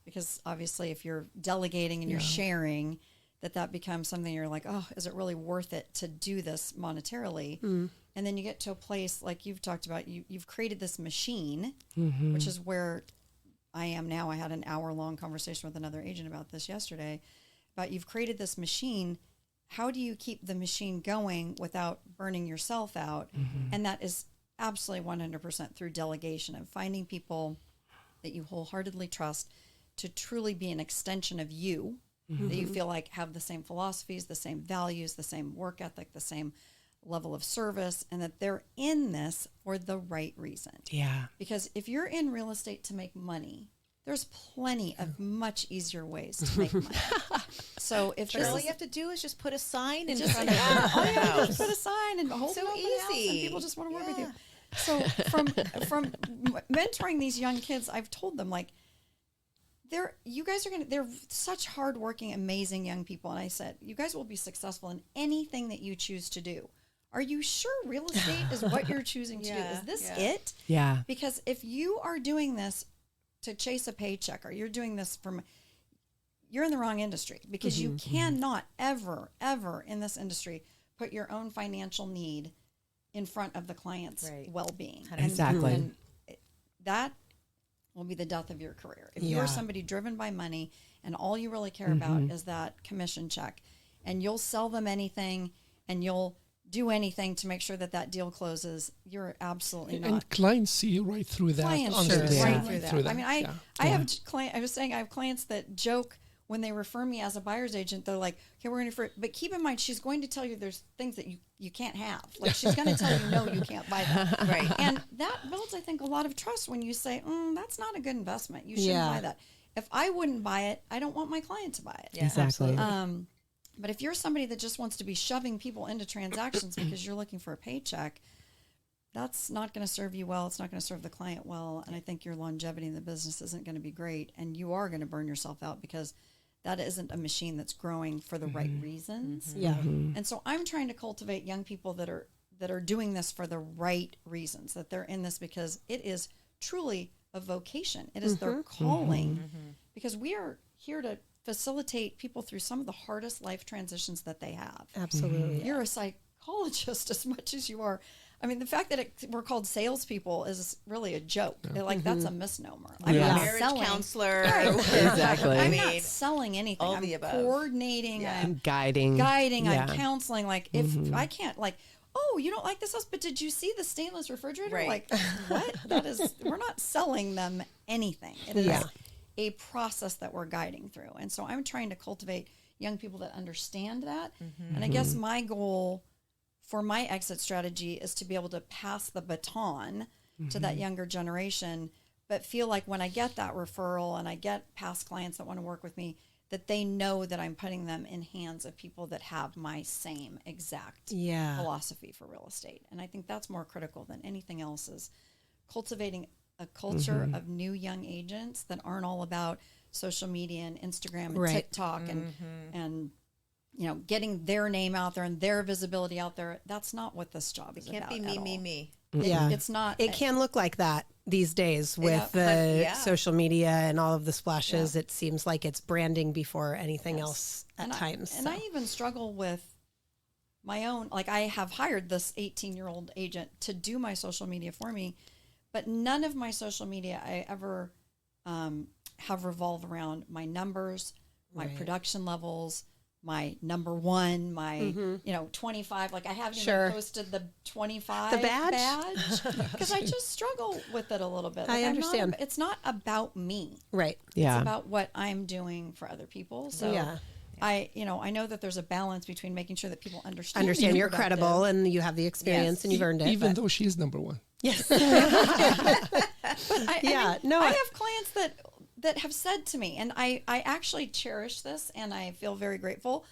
Because obviously if you're delegating and you're sharing, that becomes something you're like, oh, is it really worth it to do this monetarily? And then you get to a place like you've talked about, you've created this machine, which is where I am now. I had an hour-long conversation with another agent about this yesterday, about you've created this machine. How do you keep the machine going without burning yourself out? And that is absolutely 100% through delegation and finding people that you wholeheartedly trust to truly be an extension of you, that you feel like have the same philosophies, the same values, the same work ethic, the same level of service, and that they're in this for the right reason.
Yeah.
Because if you're in real estate to make money, there's plenty of much easier ways to make money. So if
But all you have to do is just put a sign in
just,
front of your
all you have to do
house.
is put a sign and hold
So
it open house, and
easy.
people just want to work with you. So from mentoring these young kids, I've told them, like, they're such hardworking, amazing young people. And I said, you guys will be successful in anything that you choose to do. Are you sure real estate is what you're choosing to do? Is this it?
Yeah.
Because if you are doing this to chase a paycheck, or you're doing this you're in the wrong industry, because you cannot ever in this industry put your own financial need in front of the client's well-being.
Exactly.
And that will be the death of your career. If you're somebody driven by money and all you really care about is that commission check, and you'll sell them anything and you'll do anything to make sure that deal closes, you're absolutely not.
And clients see right through that.
Clients
honestly,
see
see
right through that. I mean, I have I was saying I have clients that joke when they refer me as a buyer's agent. They're like, okay, we're going to, but keep in mind, she's going to tell you there's things that you can't have. Like, she's going to tell you, no, you can't buy that.
Right.
And that builds, I think, a lot of trust when you say, that's not a good investment. You shouldn't buy that. If I wouldn't buy it, I don't want my client to buy it.
Yeah,
Exactly.
But if you're somebody that just wants to be shoving people into transactions because you're looking for a paycheck, that's not going to serve you well. It's not going to serve the client well. And I think your longevity in the business isn't going to be great. And you are going to burn yourself out, because that isn't a machine that's growing for the right reasons.
Yeah.
And so I'm trying to cultivate young people that are doing this for the right reasons, that they're in this because it is truly a vocation. It is their calling, because we are here to facilitate people through some of the hardest life transitions that they have.
Absolutely.
You're a psychologist as much as you are. I mean, the fact that we're called salespeople is really a joke. Like, that's a misnomer. I'm not
marriage
selling.
counselor.
Exactly.
I'm not selling anything.
all
I'm
the above.
coordinating. I'm
Guiding.
I'm counseling. Like, if I can't, like, oh, you don't like this house, but did you see the stainless refrigerator?
Right.
Like, what? We're not selling them anything. It is a process that we're guiding through. And so I'm trying to cultivate young people that understand that. And I guess my goal for my exit strategy is to be able to pass the baton to that younger generation, but feel like when I get that referral and I get past clients that want to work with me, that they know that I'm putting them in hands of people that have my same exact philosophy for real estate. And I think that's more critical than anything else, is cultivating a culture of new young agents that aren't all about social media and Instagram and TikTok and you know, getting their name out there and their visibility out there. That's not what this job is about.
Can't be me.
It's not.
It can look like that these days with the social media and all of the splashes. It seems like it's branding before anything else at times.
And I even struggle with my own, like I have hired this 18-year-old agent to do my social media for me, but none of my social media I ever have revolved around my numbers, my production levels, my number one, my 25. Like I haven't even posted the 25
the badge
because I just struggle with it a little bit.
I understand.
It's not about me,
right?
Yeah, it's about what I'm doing for other people. So
yeah.
I know that there's a balance between making sure that people understand
you're credible and you have the experience and you've earned it.
Even though she is number one.
Yes.
But I have clients that have said to me, and I actually cherish this, and I feel very grateful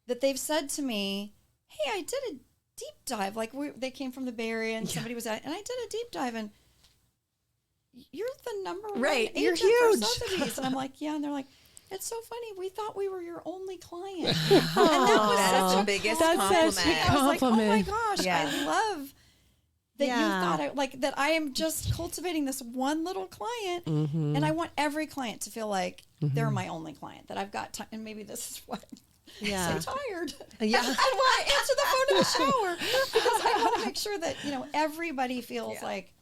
that they've said to me, hey, I did a deep dive. Like they came from the Bay Area and somebody was at, and I did a deep dive, and you're the number one agent
you're huge.
for Sotheby's. And I'm like, yeah. And they're like, it's so funny. We thought we were your only client. And that was
That's the biggest compliment.
I was like, oh my gosh,
Yeah.
I love that you thought that I am just cultivating this one little client, and I want every client to feel like they're my only client. That I've got time, and maybe this is why I'm so tired.
Yeah,
and why I answer the phone in the shower, because I want to make sure that everybody feels like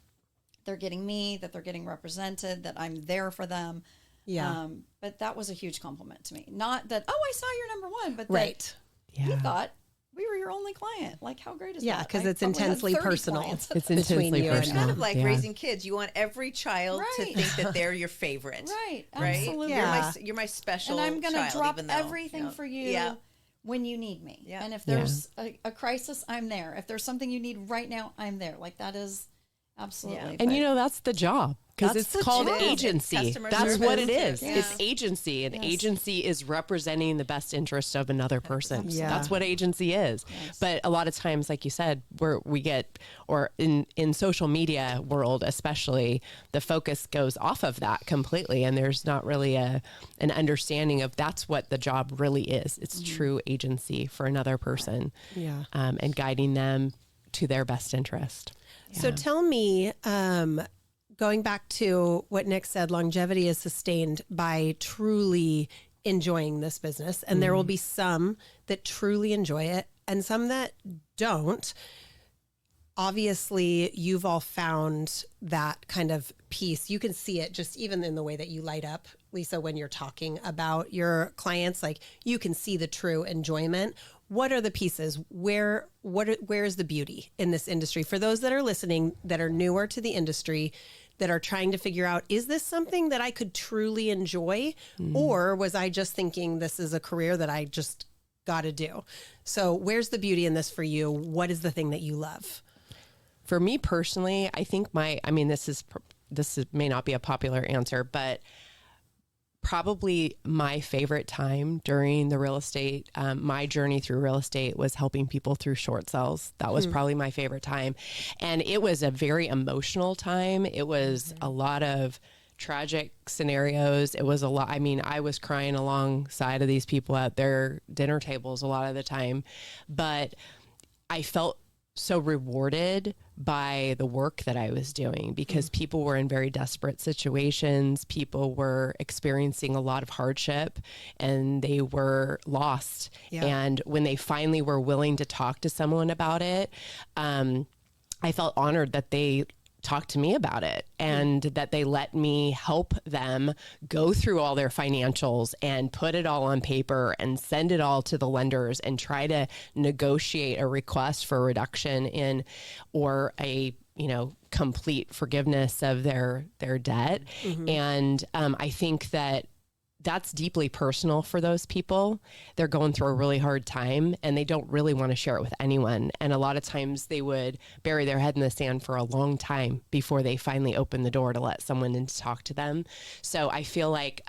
they're getting me, that they're getting represented, that I'm there for them.
Yeah.
But that was a huge compliment to me. Not that, I saw you're number one, but
right.
that you thought we were your only client. Like, how great is that?
Yeah, because it's intensely personal.
It's intensely personal.
It's kind of like raising kids. You want every child to think that they're your favorite.
Right. Absolutely.
Yeah. You're my special
and I'm going to drop
though,
everything for you when you need me. Yeah. And if there's a crisis, I'm there. If there's something you need right now, I'm there. Like, that is absolutely.
And that's the job. Because it's called agency. That's what it is.
Yeah.
It's agency. And agency is representing the best interest of another person. Yeah. That's what agency is. Yes. But a lot of times, like you said, we get, or in social media world especially, the focus goes off of that completely. And there's not really an understanding of that's what the job really is. It's true agency for another person.
Yeah.
And guiding them to their best interest.
Yeah. So tell me, going back to what Nick said, longevity is sustained by truly enjoying this business. And there will be some that truly enjoy it and some that don't. Obviously, you've all found that kind of piece. You can see it just even in the way that you light up, Lisa, when you're talking about your clients. Like, you can see the true enjoyment. What are the pieces? Where is the beauty in this industry? For those that are listening, that are newer to the industry, that are trying to figure out, is this something that I could truly enjoy? Or was I just thinking this is a career that I just got to do? So where's the beauty in this for you? What is the thing that you love?
For me personally, I think this may not be a popular answer, but probably my favorite time during the real estate, my journey through real estate, was helping people through short sales. That was probably my favorite time. And it was a very emotional time. It was a lot of tragic scenarios. It was a lot. I mean, I was crying alongside of these people at their dinner tables a lot of the time, but I felt so rewarded by the work that I was doing, because people were in very desperate situations. People were experiencing a lot of hardship and they were lost. Yeah. And when they finally were willing to talk to someone about it, I felt honored that they talked to me about it and that they let me help them go through all their financials and put it all on paper and send it all to the lenders and try to negotiate a request for a reduction in, or a, complete forgiveness of their debt. And I think that that's deeply personal for those people. They're going through a really hard time and they don't really want to share it with anyone. And a lot of times they would bury their head in the sand for a long time before they finally open the door to let someone in to talk to them. So I feel like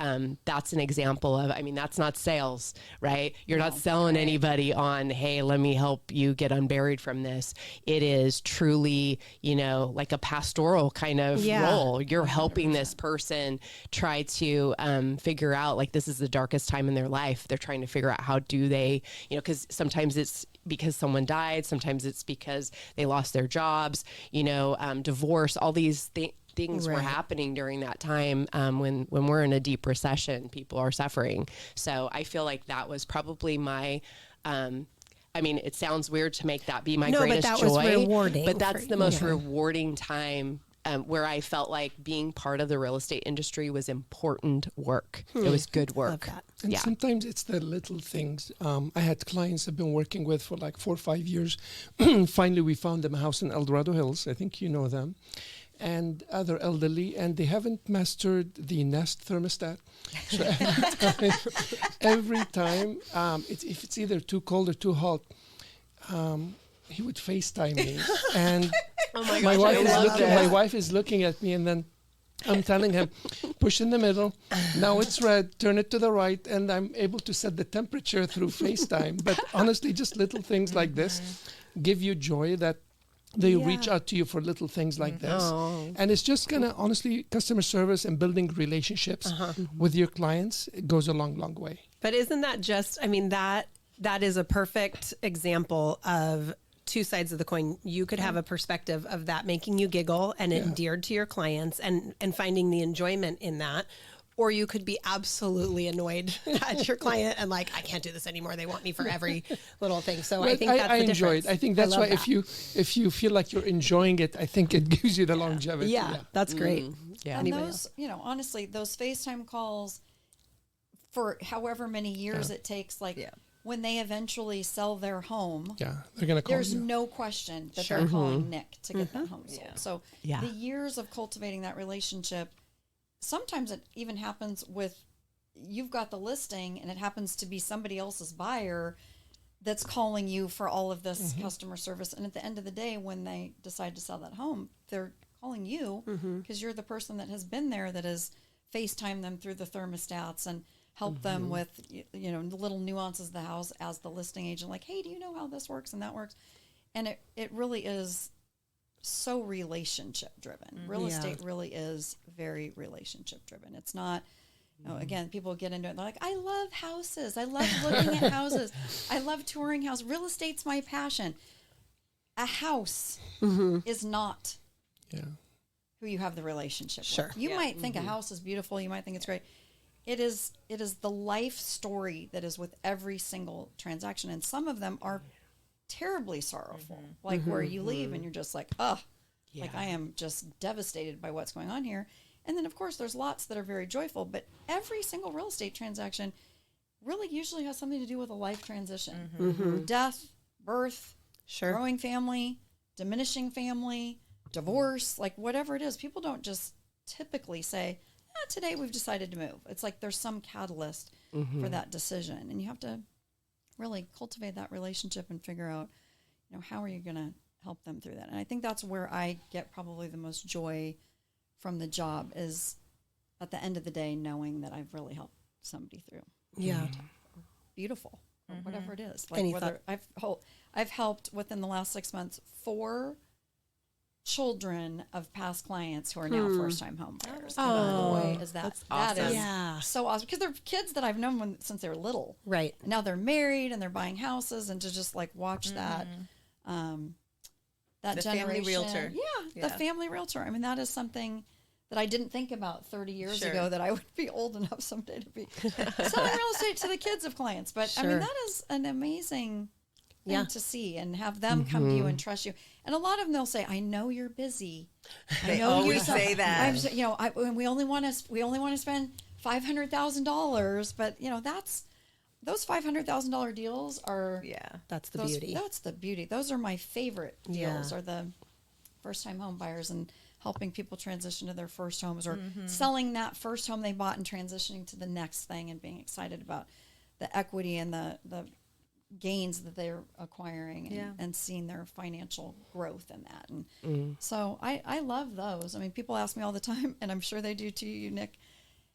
that's an example of, that's not sales, right? You're not selling anybody on, hey, let me help you get unburied from this. It is truly, like a pastoral kind of role. You're helping this person try to figure out, like, this is the darkest time in their life. They're trying to figure out how do they, because sometimes it's because someone died, sometimes it's because they lost their jobs, divorce, all these things were happening during that time when we're in a deep recession, people are suffering. So I feel like that was probably my I mean, it sounds weird to make that be my
No, but
greatest
that
joy.
was rewarding
But that's
for
the
you.
most rewarding time where I felt like being part of the real estate industry was important work. It was good work.
Love that.
And
Yeah.
sometimes it's the little things. I had clients I've been working with for like 4 or 5 years. Finally, we found them a house in El Dorado Hills. I think you know them. And they're elderly, and they haven't mastered the Nest thermostat. So every time if it's either too cold or too hot, he would FaceTime me. And my wife is looking at me, and then I'm telling him, push in the middle. Now it's red, turn it to the right, and I'm able to set the temperature through FaceTime. But honestly, just little things like this give you joy that they reach out to you for little things like this. And it's just kind of, honestly, customer service and building relationships with your clients, it goes a long, long way.
But isn't that just, I mean, that is a perfect example of two sides of the coin. You could have a perspective of that making you giggle and endeared to your clients and finding the enjoyment in that. Or you could be absolutely annoyed at your client and like, I can't do this anymore. They want me for every little thing. So I think that's the
enjoy
difference.
it. I think that's why if you feel like you're enjoying it, I think it gives you the longevity.
Yeah, that's great.
Yeah.
And those, honestly, those FaceTime calls for however many years it takes, when they eventually sell their home,
Yeah, they're going to call
there's
you.
no question that they're calling Nick to get that home sold. So
Yeah.
the years of cultivating that relationship, sometimes it even happens with, you've got the listing and it happens to be somebody else's buyer that's calling you for all of this customer service. And at the end of the day, when they decide to sell that home, they're calling you because you're the person that has been there, that has FaceTime them through the thermostats and help them with, the little nuances of the house as the listing agent, like, hey, do you know how this works and that works? And it really is so relationship driven. Real estate really is very relationship driven. It's not, again, people get into it. They're like, I love houses. I love looking at houses. I love touring houses. Real estate's my passion. A house is not who you have the relationship with. You might think a house is beautiful. You might think it's great. It is the life story that is with every single transaction. And some of them are terribly sorrowful, like where you leave and you're just like, like I am just devastated by what's going on here. And then of course there's lots that are very joyful, but every single real estate transaction really usually has something to do with a life transition, death, birth, growing family, diminishing family, divorce, like whatever it is. People don't just typically say, today we've decided to move. It's like there's some catalyst for that decision, and you have to really cultivate that relationship and figure out, how are you going to help them through that. And I think that's where I get probably the most joy from the job, is at the end of the day knowing that I've really helped somebody through.
Yeah.
Beautiful, or whatever it is. Like whether I've helped within the last 6 months 4 children of past clients who are now first-time home buyers.
Oh,
and boy, is that
awesome.
is so awesome, because they're kids that I've known since they were little.
Right.
And now they're married and they're buying houses, and to just like watch that that
The
generation.
family realtor.
Yeah, the family realtor. I mean, that is something that I didn't think about 30 years ago, that I would be old enough someday to be selling real estate to the kids of clients. But I mean, that is an amazing thing to see, and have them come to you and trust you. And a lot of them, they'll say, "I know you're busy."
They always say that.
We only want to spend $500,000, but that's those $500,000 deals are
That's the beauty.
That's the beauty. Those are my favorite deals. Are the first time home buyers and helping people transition to their first homes, or selling that first home they bought and transitioning to the next thing, and being excited about the equity and the gains that they're acquiring, and seeing their financial growth in that. And so I love those. I mean, people ask me all the time, and I'm sure they do to you, Nick,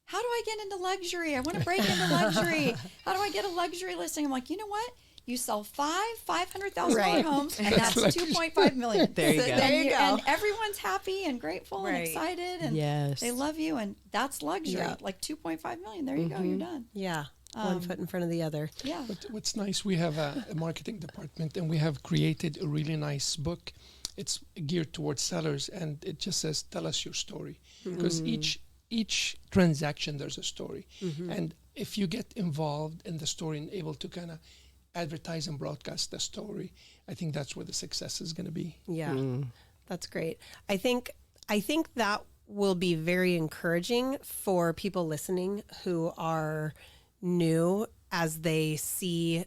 how do I get into luxury? I want to break into luxury. How do I get a luxury listing? I'm like, you know what? You sell $500,000 homes, and that's $2.5 million.
There you go.
And everyone's happy and grateful and excited, and they love you, and that's luxury. Like $2.5 million. There you go. You're done.
Yeah. One foot in front of the other.
Yeah.
But what's nice, we have a marketing department, and we have created a really nice book. It's geared towards sellers, and it just says, tell us your story. Because each transaction, there's a story. And if you get involved in the story and able to kind of advertise and broadcast the story. I think that's where the success is going to be.
Yeah, that's great. I think that will be very encouraging for people listening who are new as they see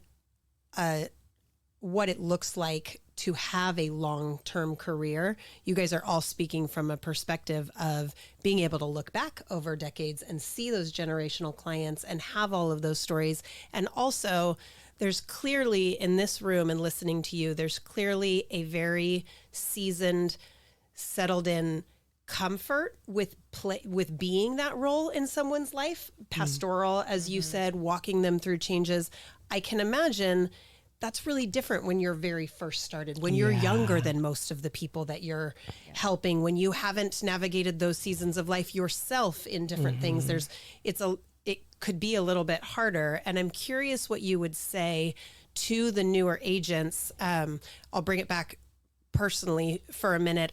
what it looks like to have a long-term career. You guys are all speaking from a perspective of being able to look back over decades and see those generational clients and have all of those stories. And also, there's clearly in this room and listening to you, there's clearly a very seasoned, settled in comfort with being that role in someone's life, pastoral, as you said, walking them through changes. I can imagine that's really different when you're very first started, when you're younger than most of the people that you're helping, when you haven't navigated those seasons of life yourself in different things. It could be a little bit harder. And I'm curious what you would say to the newer agents. I'll bring it back personally for a minute.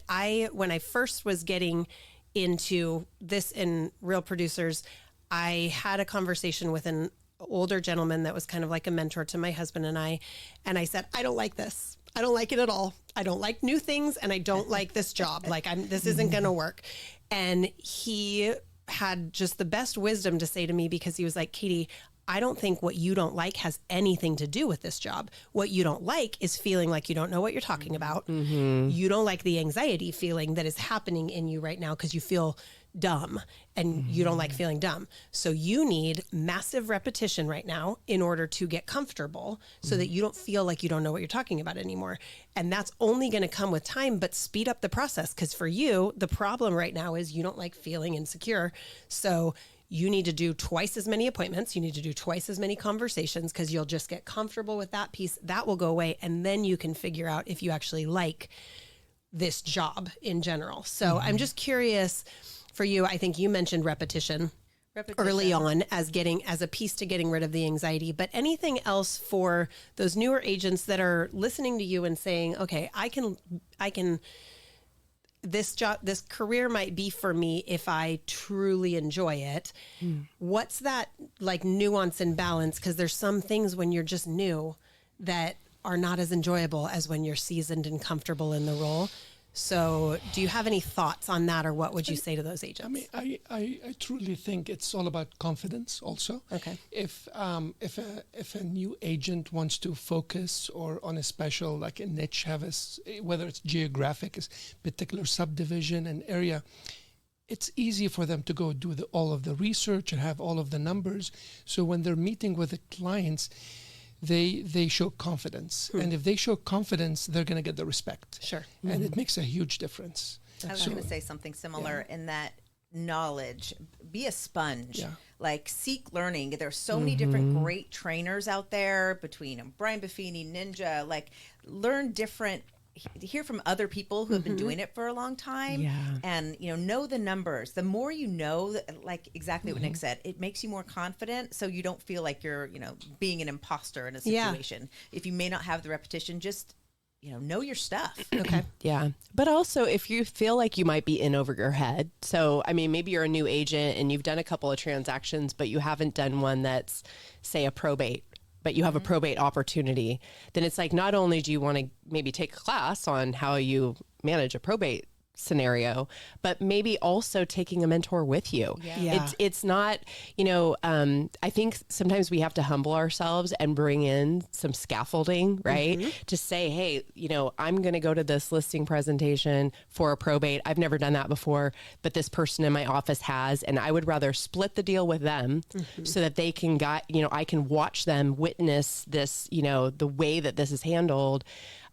When I first was getting into this in Real Producers, I had a conversation with an older gentleman that was kind of like a mentor to my husband and I said, I don't like this. I don't like it at all. I don't like new things, and I don't like this job. This isn't going to work. And he had just the best wisdom to say to me, because he was like, Katie, I don't think what you don't like has anything to do with this job. What you don't like is feeling like you don't know what you're talking about. You don't like the anxiety feeling that is happening in you right now because you feel dumb, and you don't like feeling dumb. So you need massive repetition right now in order to get comfortable so that you don't feel like you don't know what you're talking about anymore. And that's only going to come with time, but speed up the process. Because for you, the problem right now is you don't like feeling insecure. So you need to do twice as many appointments. You need to do twice as many conversations, because you'll just get comfortable with that piece. That will go away. And then you can figure out if you actually like this job in general. So I'm just curious for you. I think you mentioned repetition early on as a piece to getting rid of the anxiety, but anything else for those newer agents that are listening to you and saying, okay, I can, this career might be for me if I truly enjoy it. What's that like nuance and balance? Because there's some things when you're just new that are not as enjoyable as when you're seasoned and comfortable in the role. So do you have any thoughts on that, or what would you say to those agents?
I mean, I truly think it's all about confidence also.
Okay.
If a new agent wants to focus or on a special, like a niche, whether it's geographic, a particular subdivision and area, it's easy for them to go do all of the research and have all of the numbers. So when they're meeting with the clients, they show confidence. And if they show confidence, they're going to get the respect.
Sure.
And it makes a huge difference.
I was going to say something similar in that knowledge, be a sponge, like seek learning. There's so many different great trainers out there between Brian Buffini, Ninja, like learn different, hear from other people who have been doing it for a long time and, know the numbers. The more you know, like exactly what Nick said, it makes you more confident. So you don't feel like you're, being an imposter in a situation. If you may not have the repetition, just, know your stuff.
Okay.
Yeah. But also if you feel like you might be in over your head. So, I mean, maybe you're a new agent and you've done a couple of transactions, but you haven't done one that's, say, a probate, but you have a probate opportunity, then it's like, not only do you want to maybe take a class on how you manage a probate scenario, but maybe also taking a mentor with you. It's not, I think sometimes we have to humble ourselves and bring in some scaffolding, right? To say, hey, I'm going to go to this listing presentation for a probate. I've never done that before, but this person in my office has, and I would rather split the deal with them so that they can I can watch them witness this, the way that this is handled.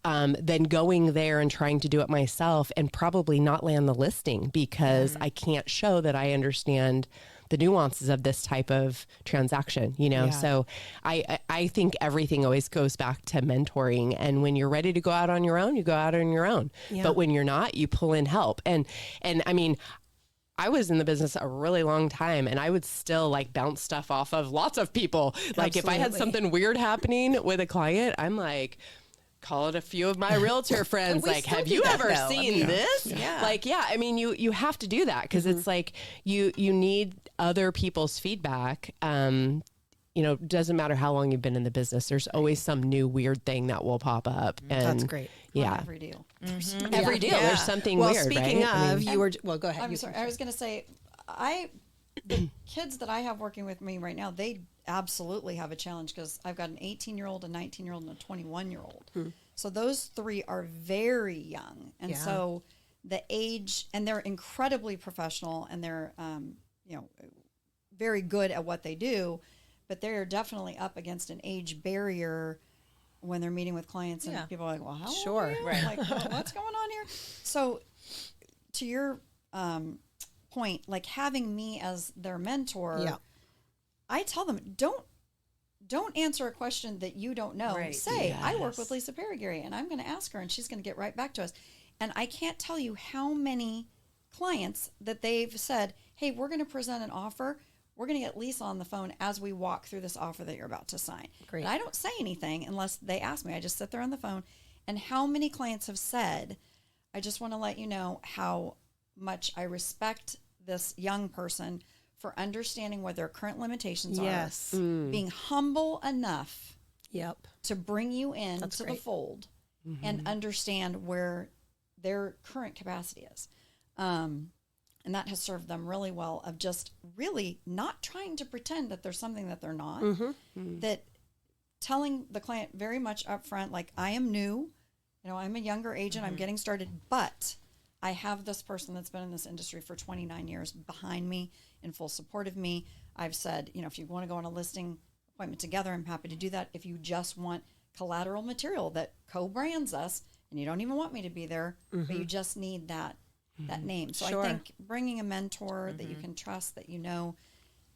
Than going there and trying to do it myself and probably not land the listing because I can't show that I understand the nuances of this type of transaction, So I think everything always goes back to mentoring. And when you're ready to go out on your own, you go out on your own. Yeah. But when you're not, you pull in help. And I mean, I was in the business a really long time and I would still like bounce stuff off of lots of people. Like if I had something weird happening with a client, I'm like, call it a few of my realtor friends. Like, have you ever seen this?
Yeah.
Like, I mean, you have to do that because it's like you need other people's feedback doesn't matter how long you've been in the business, there's always some new weird thing that will pop up. And
That's great.
Yeah.
Every deal.
Every deal. There's something
well,
weird,
speaking
right?
of, go ahead.
I'm sorry. I was going to say, the kids that I have working with me right now, they absolutely have a challenge because I've got an 18-year-old, a 19-year-old, and a 21-year-old. So those three are very young. And so the age, and they're incredibly professional, and they're, very good at what they do, but they're definitely up against an age barrier when they're meeting with clients, and people are like, well, how old are you?
Right.
Like, what's going on here? So to your point, like having me as their mentor, I tell them, don't answer a question that you don't know.
Right.
Say, I work with Lisa Paragary, and I'm going to ask her, and she's going to get right back to us. And I can't tell you how many clients that they've said, hey, we're going to present an offer. We're going to get Lisa on the phone as we walk through this offer that you're about to sign.
Great.
And I don't say anything unless they ask me. I just sit there on the phone. And how many clients have said, I just want to let you know how much I respect this young person for understanding what their current limitations are. Being humble enough to bring you into the fold and understand where their current capacity is. And that has served them really well, of just really not trying to pretend that there's something that they're not. That telling the client very much up front, like, I am new, I'm a younger agent, I'm getting started, but I have this person that's been in this industry for 29 years behind me, in full support of me. I've said, if you want to go on a listing appointment together, I'm happy to do that. If you just want collateral material that co-brands us, and you don't even want me to be there, but you just need that name. So I think bringing a mentor that you can trust, that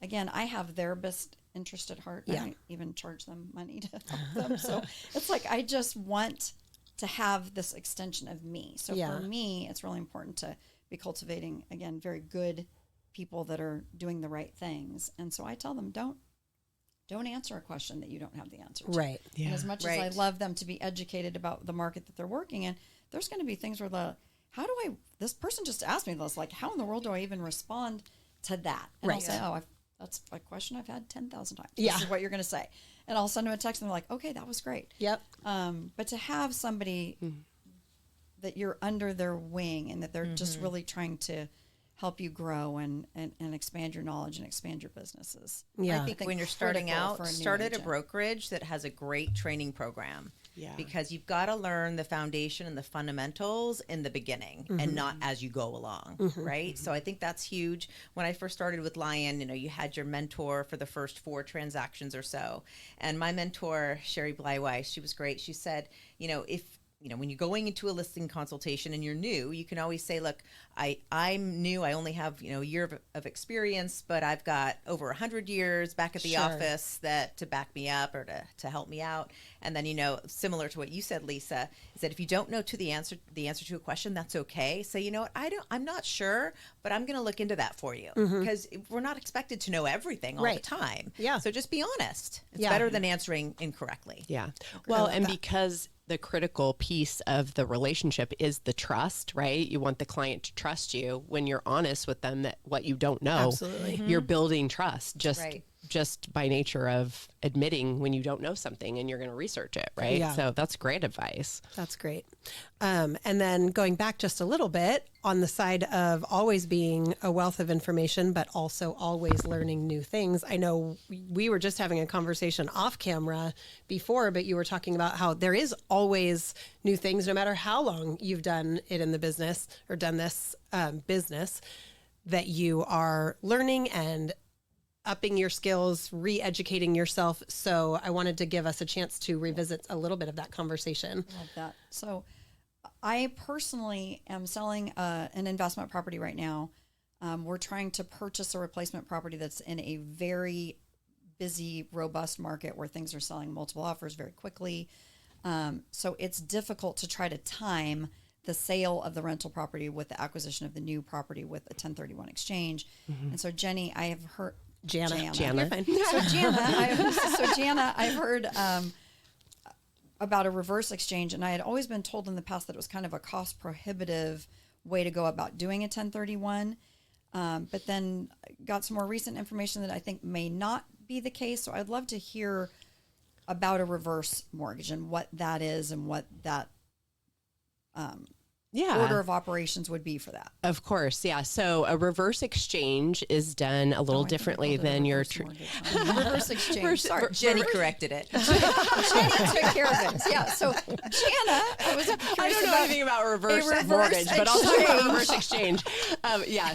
again, I have their best interest at heart. I don't even charge them money to help them. So it's like, I just want to have this extension of me. So for me, it's really important to be cultivating, again, very good people that are doing the right things. And so I tell them, don't answer a question that you don't have the answer to.
Right.
Yeah. And as much as I love them to be educated about the market that they're working in, there's going to be things where this person just asked me this, like, how in the world do I even respond to that? And I'll say, that's a question I've had 10,000 times. This is what you're going to say. And I'll send them a text and they're like, okay, that was great.
Yep.
But to have somebody that you're under their wing and that they're just really trying to help you grow and expand your knowledge and expand your businesses.
I think when you're starting out, start at a brokerage that has a great training program. Because you've got to learn the foundation and the fundamentals in the beginning and not as you go along, right? So I think that's huge. When I first started with Lion, you had your mentor for the first 4 transactions or so. And my mentor, Sherry Bleiweiss, she was great. She said, when you're going into a listing consultation and you're new, you can always say, look, I'm new. I only have, a year of experience, but I've got over 100 years back at the office to back me up or to help me out. And then, similar to what you said, Lisa, is that if you don't know the answer to a question, that's okay. Say, what, I'm not sure, but I'm going to look into that for you, because we're not expected to know everything all the time. Yeah. So just be honest. It's better than answering incorrectly.
Yeah. Well, and because the critical piece of the relationship is the trust, right? You want the client to trust you. When you're honest with them that what you don't know, you're building trust just by nature of admitting when you don't know something and you're going to research it, right? Yeah. So that's great advice.
That's great. And then going back just a little bit on the side of always being a wealth of information, but also always learning new things. I know we were just having a conversation off camera before, but you were talking about how there is always new things, no matter how long you've done it in the business or done this business, that you are learning and upping your skills, re-educating yourself. So I wanted to give us a chance to revisit a little bit of that conversation.
Love that. So I personally am selling an investment property right now. We're trying to purchase a replacement property that's in a very busy, robust market where things are selling multiple offers very quickly. So it's difficult to try to time the sale of the rental property with the acquisition of the new property with a 1031 exchange. And so Jenny, I have heard... Jana.
You're fine.
So Jana, I've heard about a reverse exchange, and I had always been told in the past that it was kind of a cost prohibitive way to go about doing a 1031. But then got some more recent information that I think may not be the case. So I'd love to hear about a reverse mortgage and what that is and what that order of operations would be for that.
Of course, yeah. So a reverse exchange is done a little differently than your
reverse exchange. Sorry,
Jenny corrected it.
Jenny took care of it. Yeah. So Jana,
I don't know anything about reverse mortgage, but I'll talk about reverse exchange.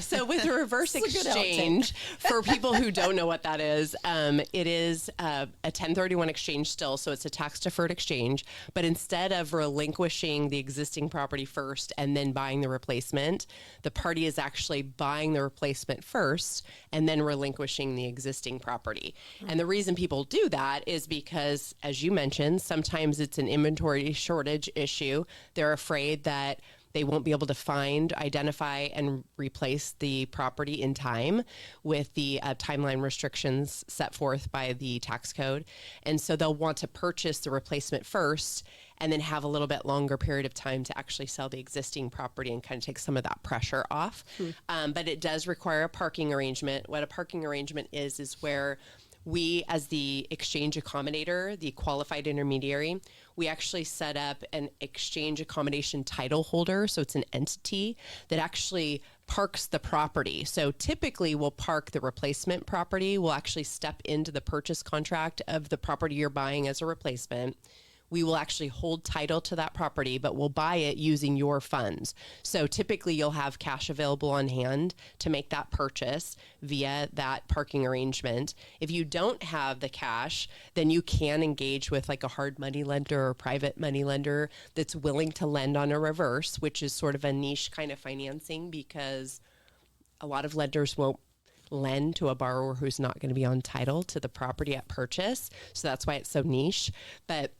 So with a reverse exchange, for people who don't know what that is, it is a 1031 exchange still, so it's a tax-deferred exchange. But instead of relinquishing the existing property first and then buying the replacement, the party is actually buying the replacement first and then relinquishing the existing property. And the reason people do that is because, as you mentioned, sometimes it's an inventory shortage issue. They're afraid that they won't be able to find, identify, and replace the property in time with the timeline restrictions set forth by the tax code. And so they'll want to purchase the replacement first and then have a little bit longer period of time to actually sell the existing property and kind of take some of that pressure off. But it does require a parking arrangement. What a parking arrangement is where we, as the exchange accommodator, the qualified intermediary, we actually set up an exchange accommodation title holder. So it's an entity that actually parks the property. So typically we'll park the replacement property. We'll actually step into the purchase contract of the property you're buying as a replacement. We will actually hold title to that property, but we'll buy it using your funds. So typically you'll have cash available on hand to make that purchase via that parking arrangement. If you don't have the cash, then you can engage with like a hard money lender or private money lender that's willing to lend on a reverse, which is sort of a niche kind of financing because a lot of lenders won't lend to a borrower who's not going to be on title to the property at purchase. So that's why it's so niche. But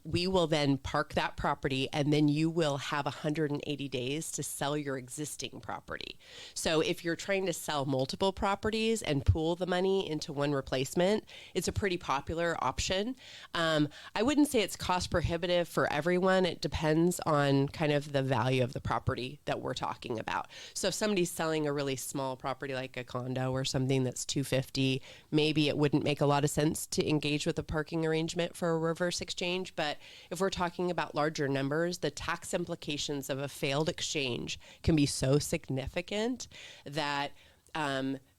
we will then park that property and then you will have 180 days to sell your existing property. So if you're trying to sell multiple properties and pool the money into one replacement, it's a pretty popular option. I wouldn't say it's cost prohibitive for everyone. It depends on kind of the value of the property that we're talking about. So if somebody's selling a really small property like a condo or something that's $250, maybe it wouldn't make a lot of sense to engage with a parking arrangement for a reverse exchange. But if we're talking about larger numbers, the tax implications of a failed exchange can be so significant that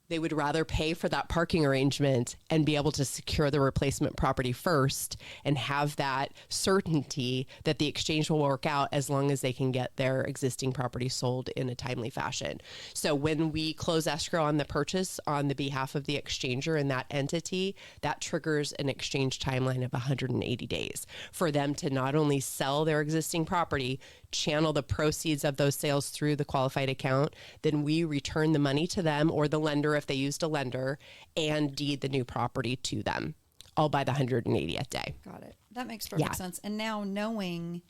they would rather pay for that parking arrangement and be able to secure the replacement property first and have that certainty that the exchange will work out as long as they can get their existing property sold in a timely fashion. So when we close escrow on the purchase on the behalf of the exchanger and that entity, that triggers an exchange timeline of 180 days for them to not only sell their existing property, channel the proceeds of those sales through the qualified account, then we return the money to them or the lender if they used a lender and deed the new property to them, all by the 180th day.
Got it. That makes perfect sense. And now knowing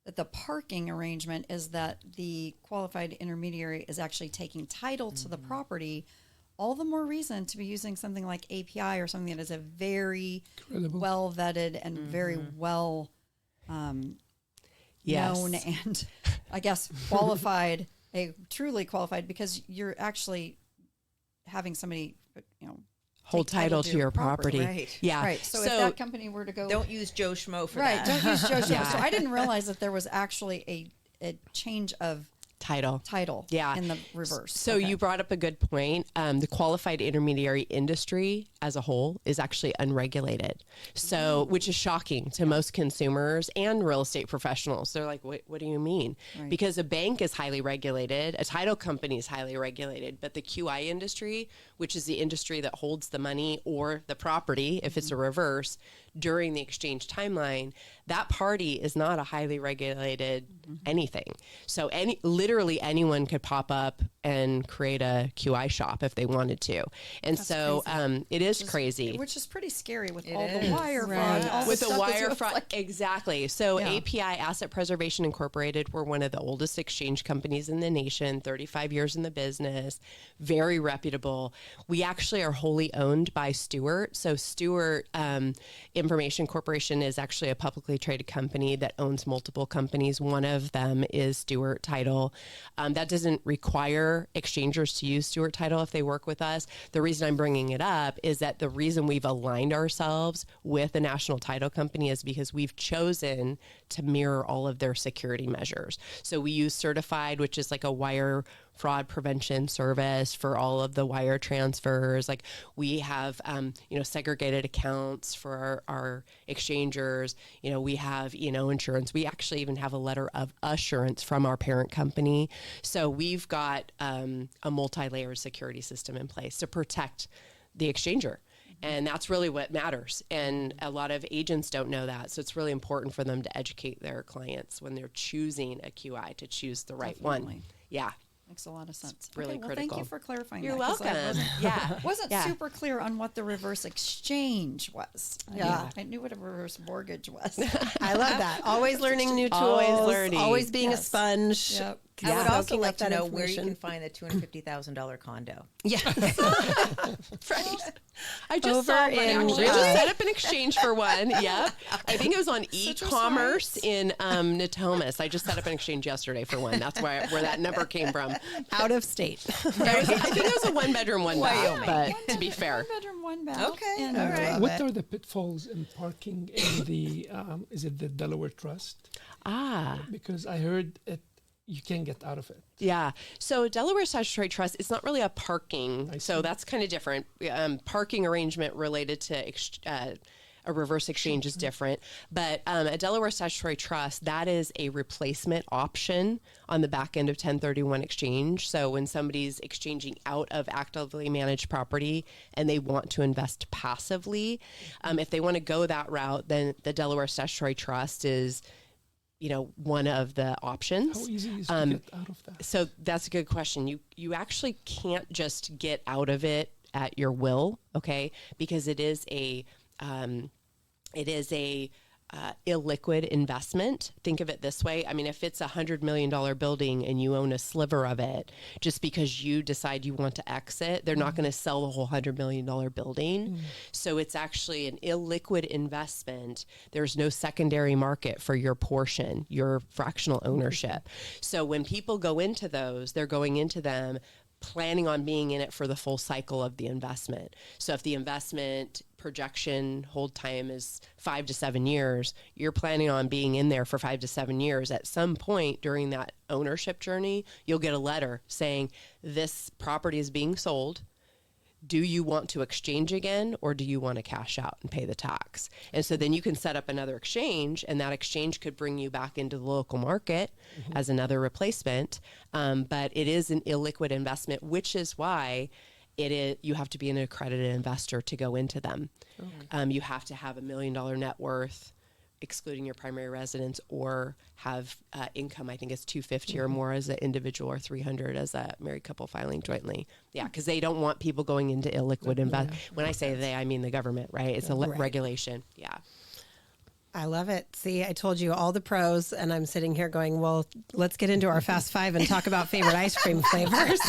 that the parking arrangement is that the qualified intermediary is actually taking title to the property, all the more reason to be using something like API or something that is a very well vetted and very well known and I guess qualified, truly qualified, because you're actually having somebody,
hold title to your property.
Right.
Yeah.
Right. So if that company were to go,
don't use Joe Schmo for that.
Right. Don't use Joe Schmo. So I didn't realize that there was actually a change of title in the reverse.
So you brought up a good point. The qualified intermediary industry as a whole is actually unregulated. So, which is shocking to most consumers and real estate professionals. They're like, what do you mean? Right. Because a bank is highly regulated, a title company is highly regulated, but the QI industry, which is the industry that holds the money or the property, if it's a reverse, during the exchange timeline, that party is not a highly regulated anything. So literally anyone could pop up and create a QI shop if they wanted to. And that's so it is crazy.
Which is pretty scary with all the wire fraud.
With the wire fraud, exactly. So API, Asset Preservation Incorporated, we're one of the oldest exchange companies in the nation, 35 years in the business, very reputable. We actually are wholly owned by Stewart. So Stewart Information Corporation is actually a publicly traded company that owns multiple companies. One of them is Stewart Title. That doesn't require exchangers to use Stewart Title if they work with us. The reason I'm bringing it up is that the reason we've aligned ourselves with a national title company is because we've chosen to mirror all of their security measures. So we use Certified, which is like a wire fraud prevention service for all of the wire transfers. Like we have, segregated accounts for our exchangers. We have, insurance. We actually even have a letter of assurance from our parent company. So we've got a multi-layered security system in place to protect the exchanger. And that's really what matters. And a lot of agents don't know that. So it's really important for them to educate their clients when they're choosing a QI to choose the right one. Yeah.
Makes a lot of sense.
It's really critical.
Thank you for clarifying
You're
that.
welcome.
Wasn't super clear on what the reverse exchange was. I knew what a reverse mortgage was.
I love that. Always learning new tools.
Always learning.
Always being a sponge.
Yep.
I would also like to know
information.
where you can find the $250,000 condo.
Yeah.
Right. I just
Over
saw one
in,
actually. I just set up an exchange for one. Yep. I think it was on e-commerce in Natomas. I just set up an exchange yesterday for one. That's where that number came from.
Out of state.
I think it was a 1-bedroom, 1-bath. But to be fair.
1-bedroom, 1-bath.
Okay.
And
All right.
What are the pitfalls in parking in the, is it the Delaware Trust? Because I heard you can't get out of it.
Yeah. So Delaware Statutory Trust, it's not really a parking. So that's kind of different. Parking arrangement related to a reverse exchange is different. But a Delaware Statutory Trust, that is a replacement option on the back end of 1031 exchange. So when somebody's exchanging out of actively managed property and they want to invest passively, if they want to go that route, then the Delaware Statutory Trust is one of the options.
How easy is to get out of that? So
that's a good question. You actually can't just get out of it at your will, okay? Because it is a illiquid investment. Think of it this way. I mean, if it's $100 million building and you own a sliver of it, just because you decide you want to exit, they're not going to sell the whole $100 million building. So it's actually an illiquid investment. There's no secondary market for your portion, your fractional ownership. So when people go into those, they're going into them planning on being in it for the full cycle of the investment. So if the investment projection hold time is 5 to 7 years, you're planning on being in there for 5 to 7 years. At some point during that ownership journey, you'll get a letter saying this property is being sold. Do you want to exchange again, or do you want to cash out and pay the tax? And so then you can set up another exchange, and that exchange could bring you back into the local market as another replacement. But it is an illiquid investment, which is why you have to be an accredited investor to go into them. You have to have $1 million net worth, excluding your primary residence, or have income. I think it's 250 or more as an individual, or 300 as a married couple filing jointly. Yeah, because they don't want people going into illiquid invest. When I say they, I mean the government, right? It's a regulation. Yeah.
I love it. See, I told you all the pros, and I'm sitting here going, well, let's get into our Fast Five and talk about favorite ice cream flavors.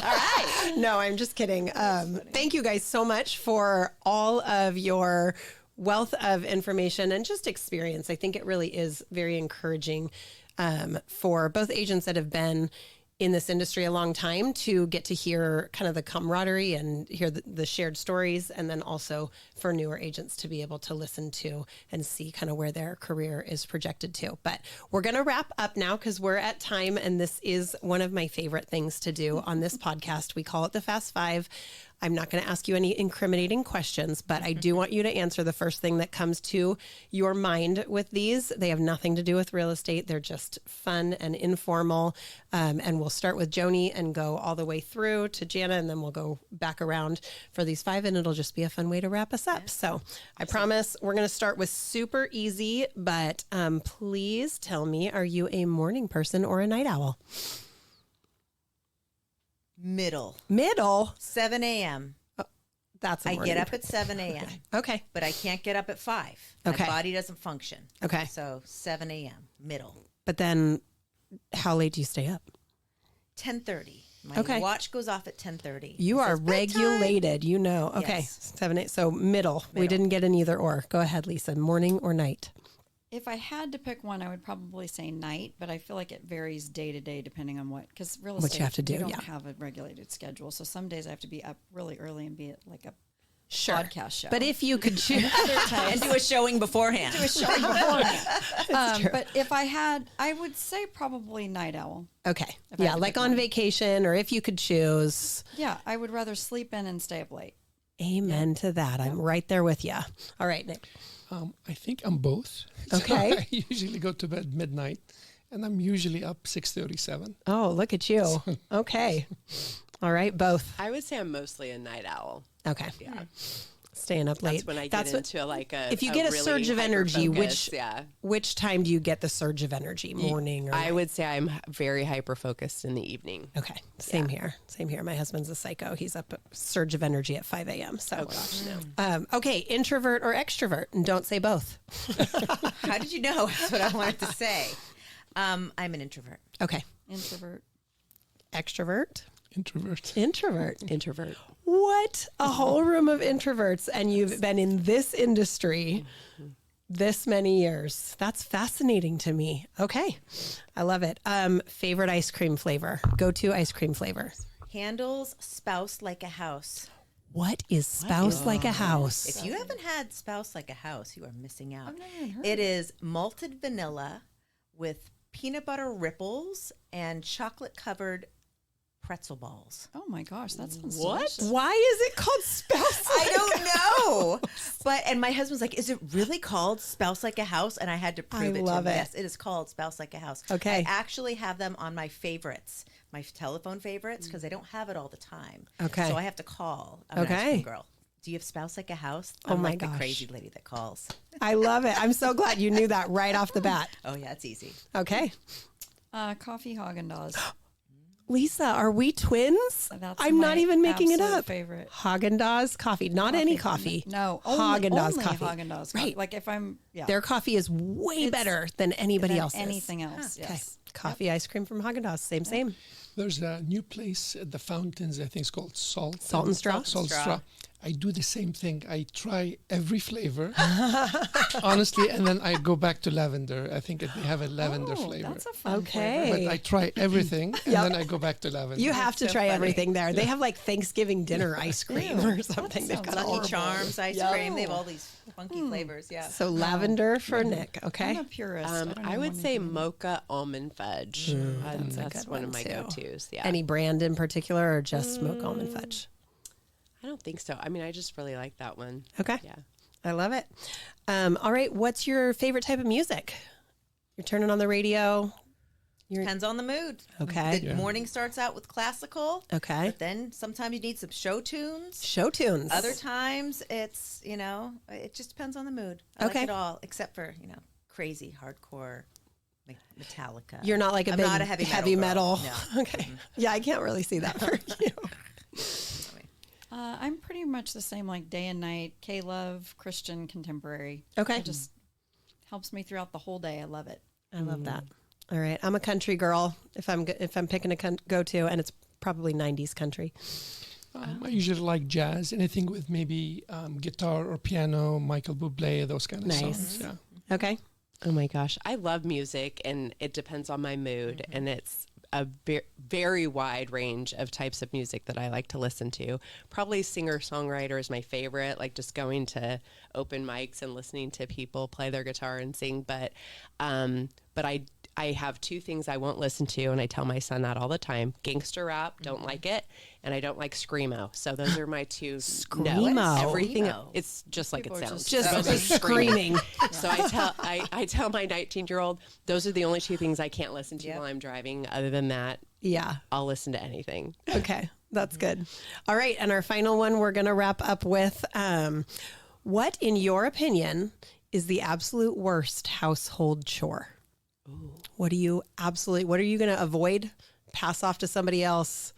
All right. No, I'm just kidding. Thank you guys so much for all of your wealth of information and just experience. I think it really is very encouraging for both agents that have been in this industry a long time to get to hear kind of the camaraderie and hear the shared stories, and then also for newer agents to be able to listen to and see kind of where their career is projected to. But we're going to wrap up now because we're at time, and this is one of my favorite things to do on this podcast. We call it the Fast Five. I'm not going to ask you any incriminating questions, but I do want you to answer the first thing that comes to your mind with these. They have nothing to do with real estate. They're just fun and informal. And we'll start with Joanie and go all the way through to Jana, and then we'll go back around for these five, and it'll just be a fun way to wrap us up. So I promise we're going to start with super easy, but please tell me, are you a morning person or a night owl?
Middle. 7 a.m.
Oh, that's
I get up at 7 a.m.
Okay.
But I can't get up at 5.
Okay.
My body doesn't function.
Okay.
So 7 a.m. Middle.
But then how late do you stay up?
10:30. My watch goes off at 10:30.
You are regulated, you know. Okay,
Yes.
7, 8. So middle. We didn't get an either or. Go ahead, Lisa. Morning or night?
If I had to pick one, I would probably say night, but I feel like it varies day to day depending on because real estate,
What you have to do,
we don't
yeah.
have a regulated schedule. So some days I have to be up really early and be at like a
Sure.
podcast show.
But if you could choose.
And do a showing beforehand.
But if I had, I would say probably night owl.
Okay.
I
Yeah,
had to
like
pick
on
one.
vacation or if you could choose.
Yeah, I would rather sleep in and stay up late.
Amen to that. I'm right there with you. All right, Nick.
I think I'm both.
Okay.
So I usually go to bed midnight, and I'm usually up 6:37.
Oh, look at you. Okay. All right, both.
I would say I'm mostly a night owl.
Okay.
Yeah.
Staying up late.
That's when I get into like a.
If you get a
really
surge of energy,
hyper-focus,
which time do you get the surge of energy? Morning or
I
night?
would say I'm very hyper focused in the evening.
Okay. Same here. Same here. My husband's a psycho. He's up surge of energy at 5 a.m. So,
Oh gosh, no.
okay, introvert or extrovert, and don't say both.
How did you know? That's what I wanted to say. I'm an introvert.
Okay.
Introvert.
Extrovert,
Introvert.
introvert.
Introvert.
What? A whole room of introverts, and you've been in this industry this many years. That's fascinating to me. Okay. I love it. Favorite ice cream flavor? Go-to ice cream flavor.
Handles Spouse Like a House.
What is Spouse Like a House?
If you haven't had Spouse Like a House, you are missing out.
I've never even heard
It is malted vanilla with peanut butter ripples and chocolate covered pretzel balls.
Oh my gosh, that sounds
What?
delicious.
Why is it called Spouse Like
I don't know. And my husband's like, is it really called Spouse Like a House? And I had to prove
I
it
love
to him.
it.
Yes, it is called Spouse Like a House.
Okay.
I actually have them on my favorites, my telephone favorites, because I don't have it all the time.
Okay.
So I have to call. I'm an ice
Okay.
cream girl. Do you have Spouse Like a House?
Oh
I'm
my
like
gosh.
the crazy lady that calls.
I love it. I'm so glad you knew that right off the bat.
Oh, yeah, it's easy.
Okay.
Coffee Haagen-Dazs.
Lisa, are we twins?
That's
I'm not
my
even making it
absolute
up.
favorite.
Haagen-Dazs coffee, not any coffee.
No,
Haagen-Dazs
only
coffee.
Haagen-Dazs.
Right.
Like if I'm,
Their coffee is way
It's
better than anybody
than
else's.
anything else.
Okay.
Yes.
Coffee ice cream from Haagen-Dazs. Same.
There's a new place at the fountains, I think it's called Salt.
Salt and Straw?
Salt and Straw. I do the same thing. I try every flavor, honestly, and then I go back to lavender. I think they have a lavender flavor.
That's a fun
Okay.
flavor.
But I try everything, and
Yep.
then I go back to lavender.
You have to
so
try
funny.
everything there. They have like Thanksgiving dinner ice cream or something. They've got
Lucky
all
Charms ice
Yep.
cream. They have all these funky flavors. Yeah.
So lavender for Nick. Okay.
I'm a purist. don't
I
even
would
want
say
anything.
mocha almond fudge. That's
good
one
one,
of my
too.
go-tos. Yeah.
Any brand in particular or just smoke almond fudge?
I don't think so. I mean, I just really like that one.
Okay.
Yeah.
I love it. All right. What's your favorite type of music? You're turning on the radio.
Depends on the mood.
Okay.
The morning starts out with classical.
Okay.
But then sometimes you need some show tunes.
Show tunes.
Other times it's, it just depends on the mood. I
Okay.
like it all, except for, crazy hardcore, like Metallica.
You're not like a
I'm
big
not a heavy
metal.
girl. No.
Okay. Yeah, I can't really see that for you.
I'm pretty much the same, like day and night, K-Love, Christian, contemporary.
Okay.
It just helps me throughout the whole day. I love it.
I love that. All right. I'm a country girl if I'm picking a go-to, and it's probably 90s country.
I usually like jazz, anything with maybe guitar or piano, Michael Bublé, those kind of
Nice.
songs. Yeah.
Okay.
Oh my gosh. I love music and it depends on my mood and it's a very wide range of types of music that I like to listen to. Probably singer-songwriter is my favorite, like just going to open mics and listening to people play their guitar and sing. But I have two things I won't listen to, and I tell my son that all the time. Gangster rap, don't like it, and I don't like screamo. So those are my two.
Screamo?
No, everything.
Screamo?
It's just like
People
it
are
sounds.
Just
Those are
screaming.
So I tell my 19-year-old, those are the only two things I can't listen to
Yep.
while I'm driving. Other than that,
Yeah.
I'll listen to anything.
Okay. That's good. All right. And our final one going to wrap up with what, in your opinion, is the absolute worst household chore? What are you going to avoid, pass off to somebody else,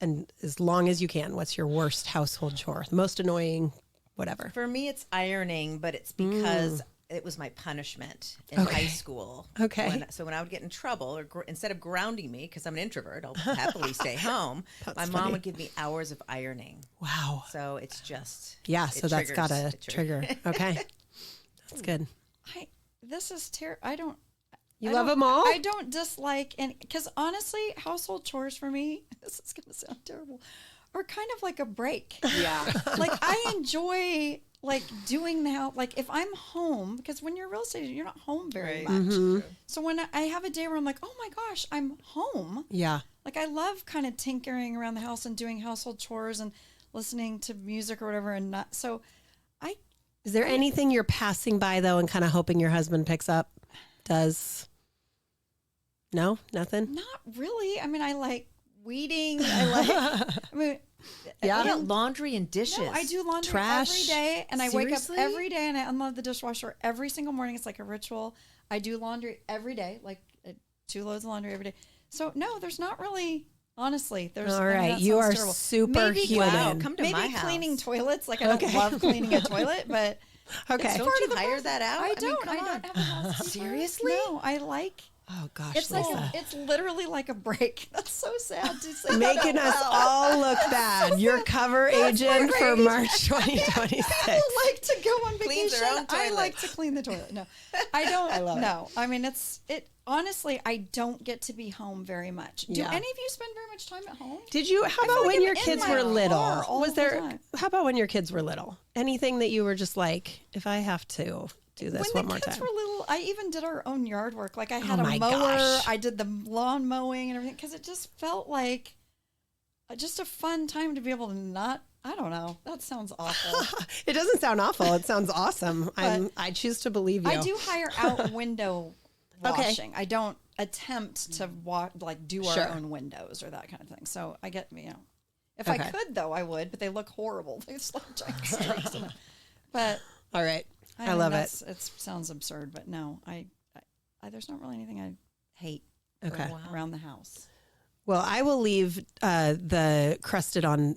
and as long as you can, what's your worst household chore? The most annoying, whatever.
For me, it's ironing, but it's because it was my punishment in high school.
Okay.
So when I would get in trouble, or instead of grounding me, because I'm an introvert, I'll happily stay home, my mom would give me hours of ironing.
Wow.
So it's just...
Yeah, so that's got a trigger. Okay. That's good.
This is terrible. I
love
don't-
them all?
I don't dislike any, because honestly, household chores for me, this is going to sound terrible, are kind of like a break.
Yeah.
Like I enjoy like doing the house. Like if I'm home, because when you're a real estate agent, you're not home very much.
Mm-hmm.
So when I have a day where I'm like, oh my gosh, I'm home.
Yeah.
Like I love kind of tinkering around the house and doing household chores and listening to music or whatever. And not, so
Is there anything you're passing by though and kind of hoping your husband picks up? No, nothing?
not really. I mean, I like weeding.
Yeah.
What about laundry and dishes?
No, I do laundry
Trash.
every day, and I
Seriously?
wake up every day and I unload the dishwasher every single morning. It's like a ritual. I do laundry every day, like 2 loads of laundry every day. So no, there's not really. Honestly, there's.
All
I mean,
right,
that
you
sounds
are
terrible.
superhuman.
Wow, come to
Maybe
my house.
cleaning toilets. Like I don't love cleaning a toilet, but
Okay.
Don't you hire that out?
I don't.
come
I
on.
don't have a housekeeper.
Seriously?
No, I like.
Oh gosh,
It's like
Lisa.
it's literally like a break. That's so sad to say.
Making
that out
us
loud.
all look bad. Your cover agent for March 2026.
People like to go on
Cleans
vacation.
their own
I
toilet.
like to clean the toilet. No, I don't.
I love it.
no. I mean, it. Honestly, I don't get to be home very much. Do
Yeah.
any of you spend very much time at home?
Did you? How
feel
about
like
when
I'm
your
in
kids
my
were
car
little?
all
Was
the
there?
time.
How about when your kids were little? Anything that you were just like, if I have to do this
When
one more
the kids
time?
were little, I even did our own yard work. Like I had
Oh
a
my
mower.
gosh.
I did the lawn mowing and everything because it just felt like just a fun time to be able to not. I don't know. That sounds awful.
It doesn't sound awful. It sounds awesome. I choose to believe you.
I do hire out window
Okay.
washing. I don't attempt to do
Sure.
our own windows or that kind of thing. So I get, if I
Okay.
could though, I would, but they look horrible. They just like giant streaks in them. But
All right. I
mean,
love it.
It sounds absurd, but no, I there's not really anything I hate
Okay.
around the house.
Well, I will leave the crusted on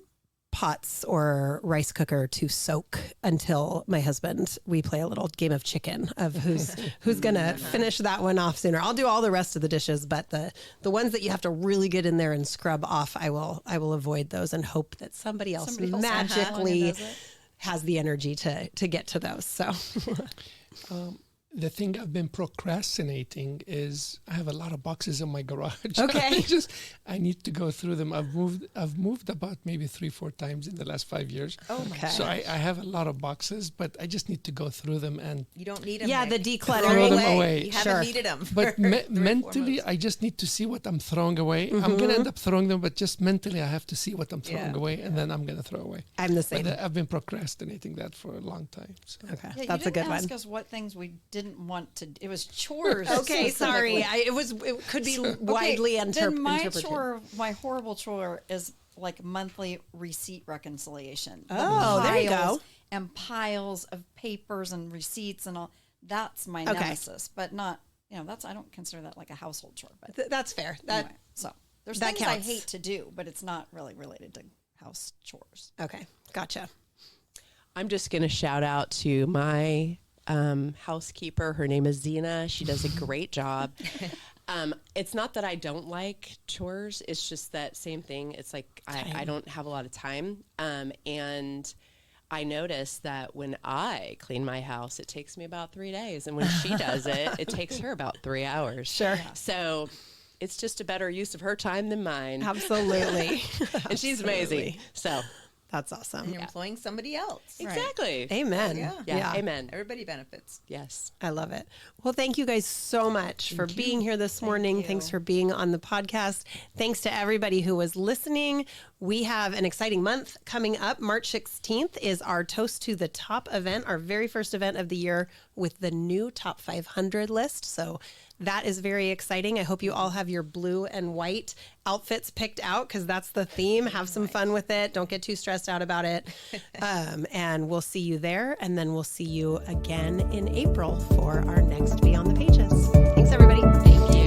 pots or rice cooker to soak until my husband, we play a little game of chicken of who's going to finish that one off sooner. I'll do all the rest of the dishes, but the ones that you have to really get in there and scrub off, I will avoid those and hope that somebody else
Somebody else
magically
does it.
has the energy to get to those. So
The thing I've been procrastinating is I have a lot of boxes in my garage.
Okay.
I need to go through them. I've moved about maybe 3-4 times in the last 5 years.
Oh my
Okay.
So I have a lot of boxes, but I just need to go through them and
You don't need them.
Yeah,
Nick.
the
Throw
decluttering.
them
away.
You
Sure.
haven't needed them.
but
for
mentally
3 or 4
I just need to see what I'm throwing away. I'm going to end up throwing them, but just mentally I have to see what I'm throwing
Yeah.
away and then I'm going to throw away.
I'm the same.
But I've been procrastinating that for a long time. So.
Okay.
Yeah,
That's
you
a good
didn't ask
one.
us what things we didn't want to. It was chores.
Okay, sorry.
specifically.
It could be widely
Then my
interpreted.
chore, my horrible chore, is like monthly receipt reconciliation. The
Oh, there you go.
piles And piles of papers and receipts and all. That's my
Okay.
nemesis, but not. That's I don't consider that like a household chore. But
That's fair. That
anyway, so there's
that
things I
counts.
hate to do, but it's not really related to house chores.
Okay, gotcha.
I'm just going to shout out to my housekeeper. Her name is Jana. She does a great job. It's not that I don't like chores. It's just that same thing. It's like I don't have a lot of time. And I noticed that when I clean my house, it takes me about 3 days. And when she does it, it takes her about 3 hours.
Sure.
So it's just a better use of her time than mine.
Absolutely.
And she's amazing. So
That's awesome.
And you're employing somebody else.
exactly.
Amen.
Yeah.
Amen.
Everybody benefits.
Yes.
I love it. Well, thank you guys so much for being here this morning. Thanks for being on the podcast. Thanks to everybody who was listening. We have an exciting month coming up. March 16th is our Toast to the Top event, our very first event of the year with the new Top 500 list. So that is very exciting. I hope you all have your blue and white outfits picked out because that's the theme. Have some fun with it. Don't get too stressed out about it. And we'll see you there. And then we'll see you again in April for our next Beyond the Pages. Thanks, everybody.
Thank you.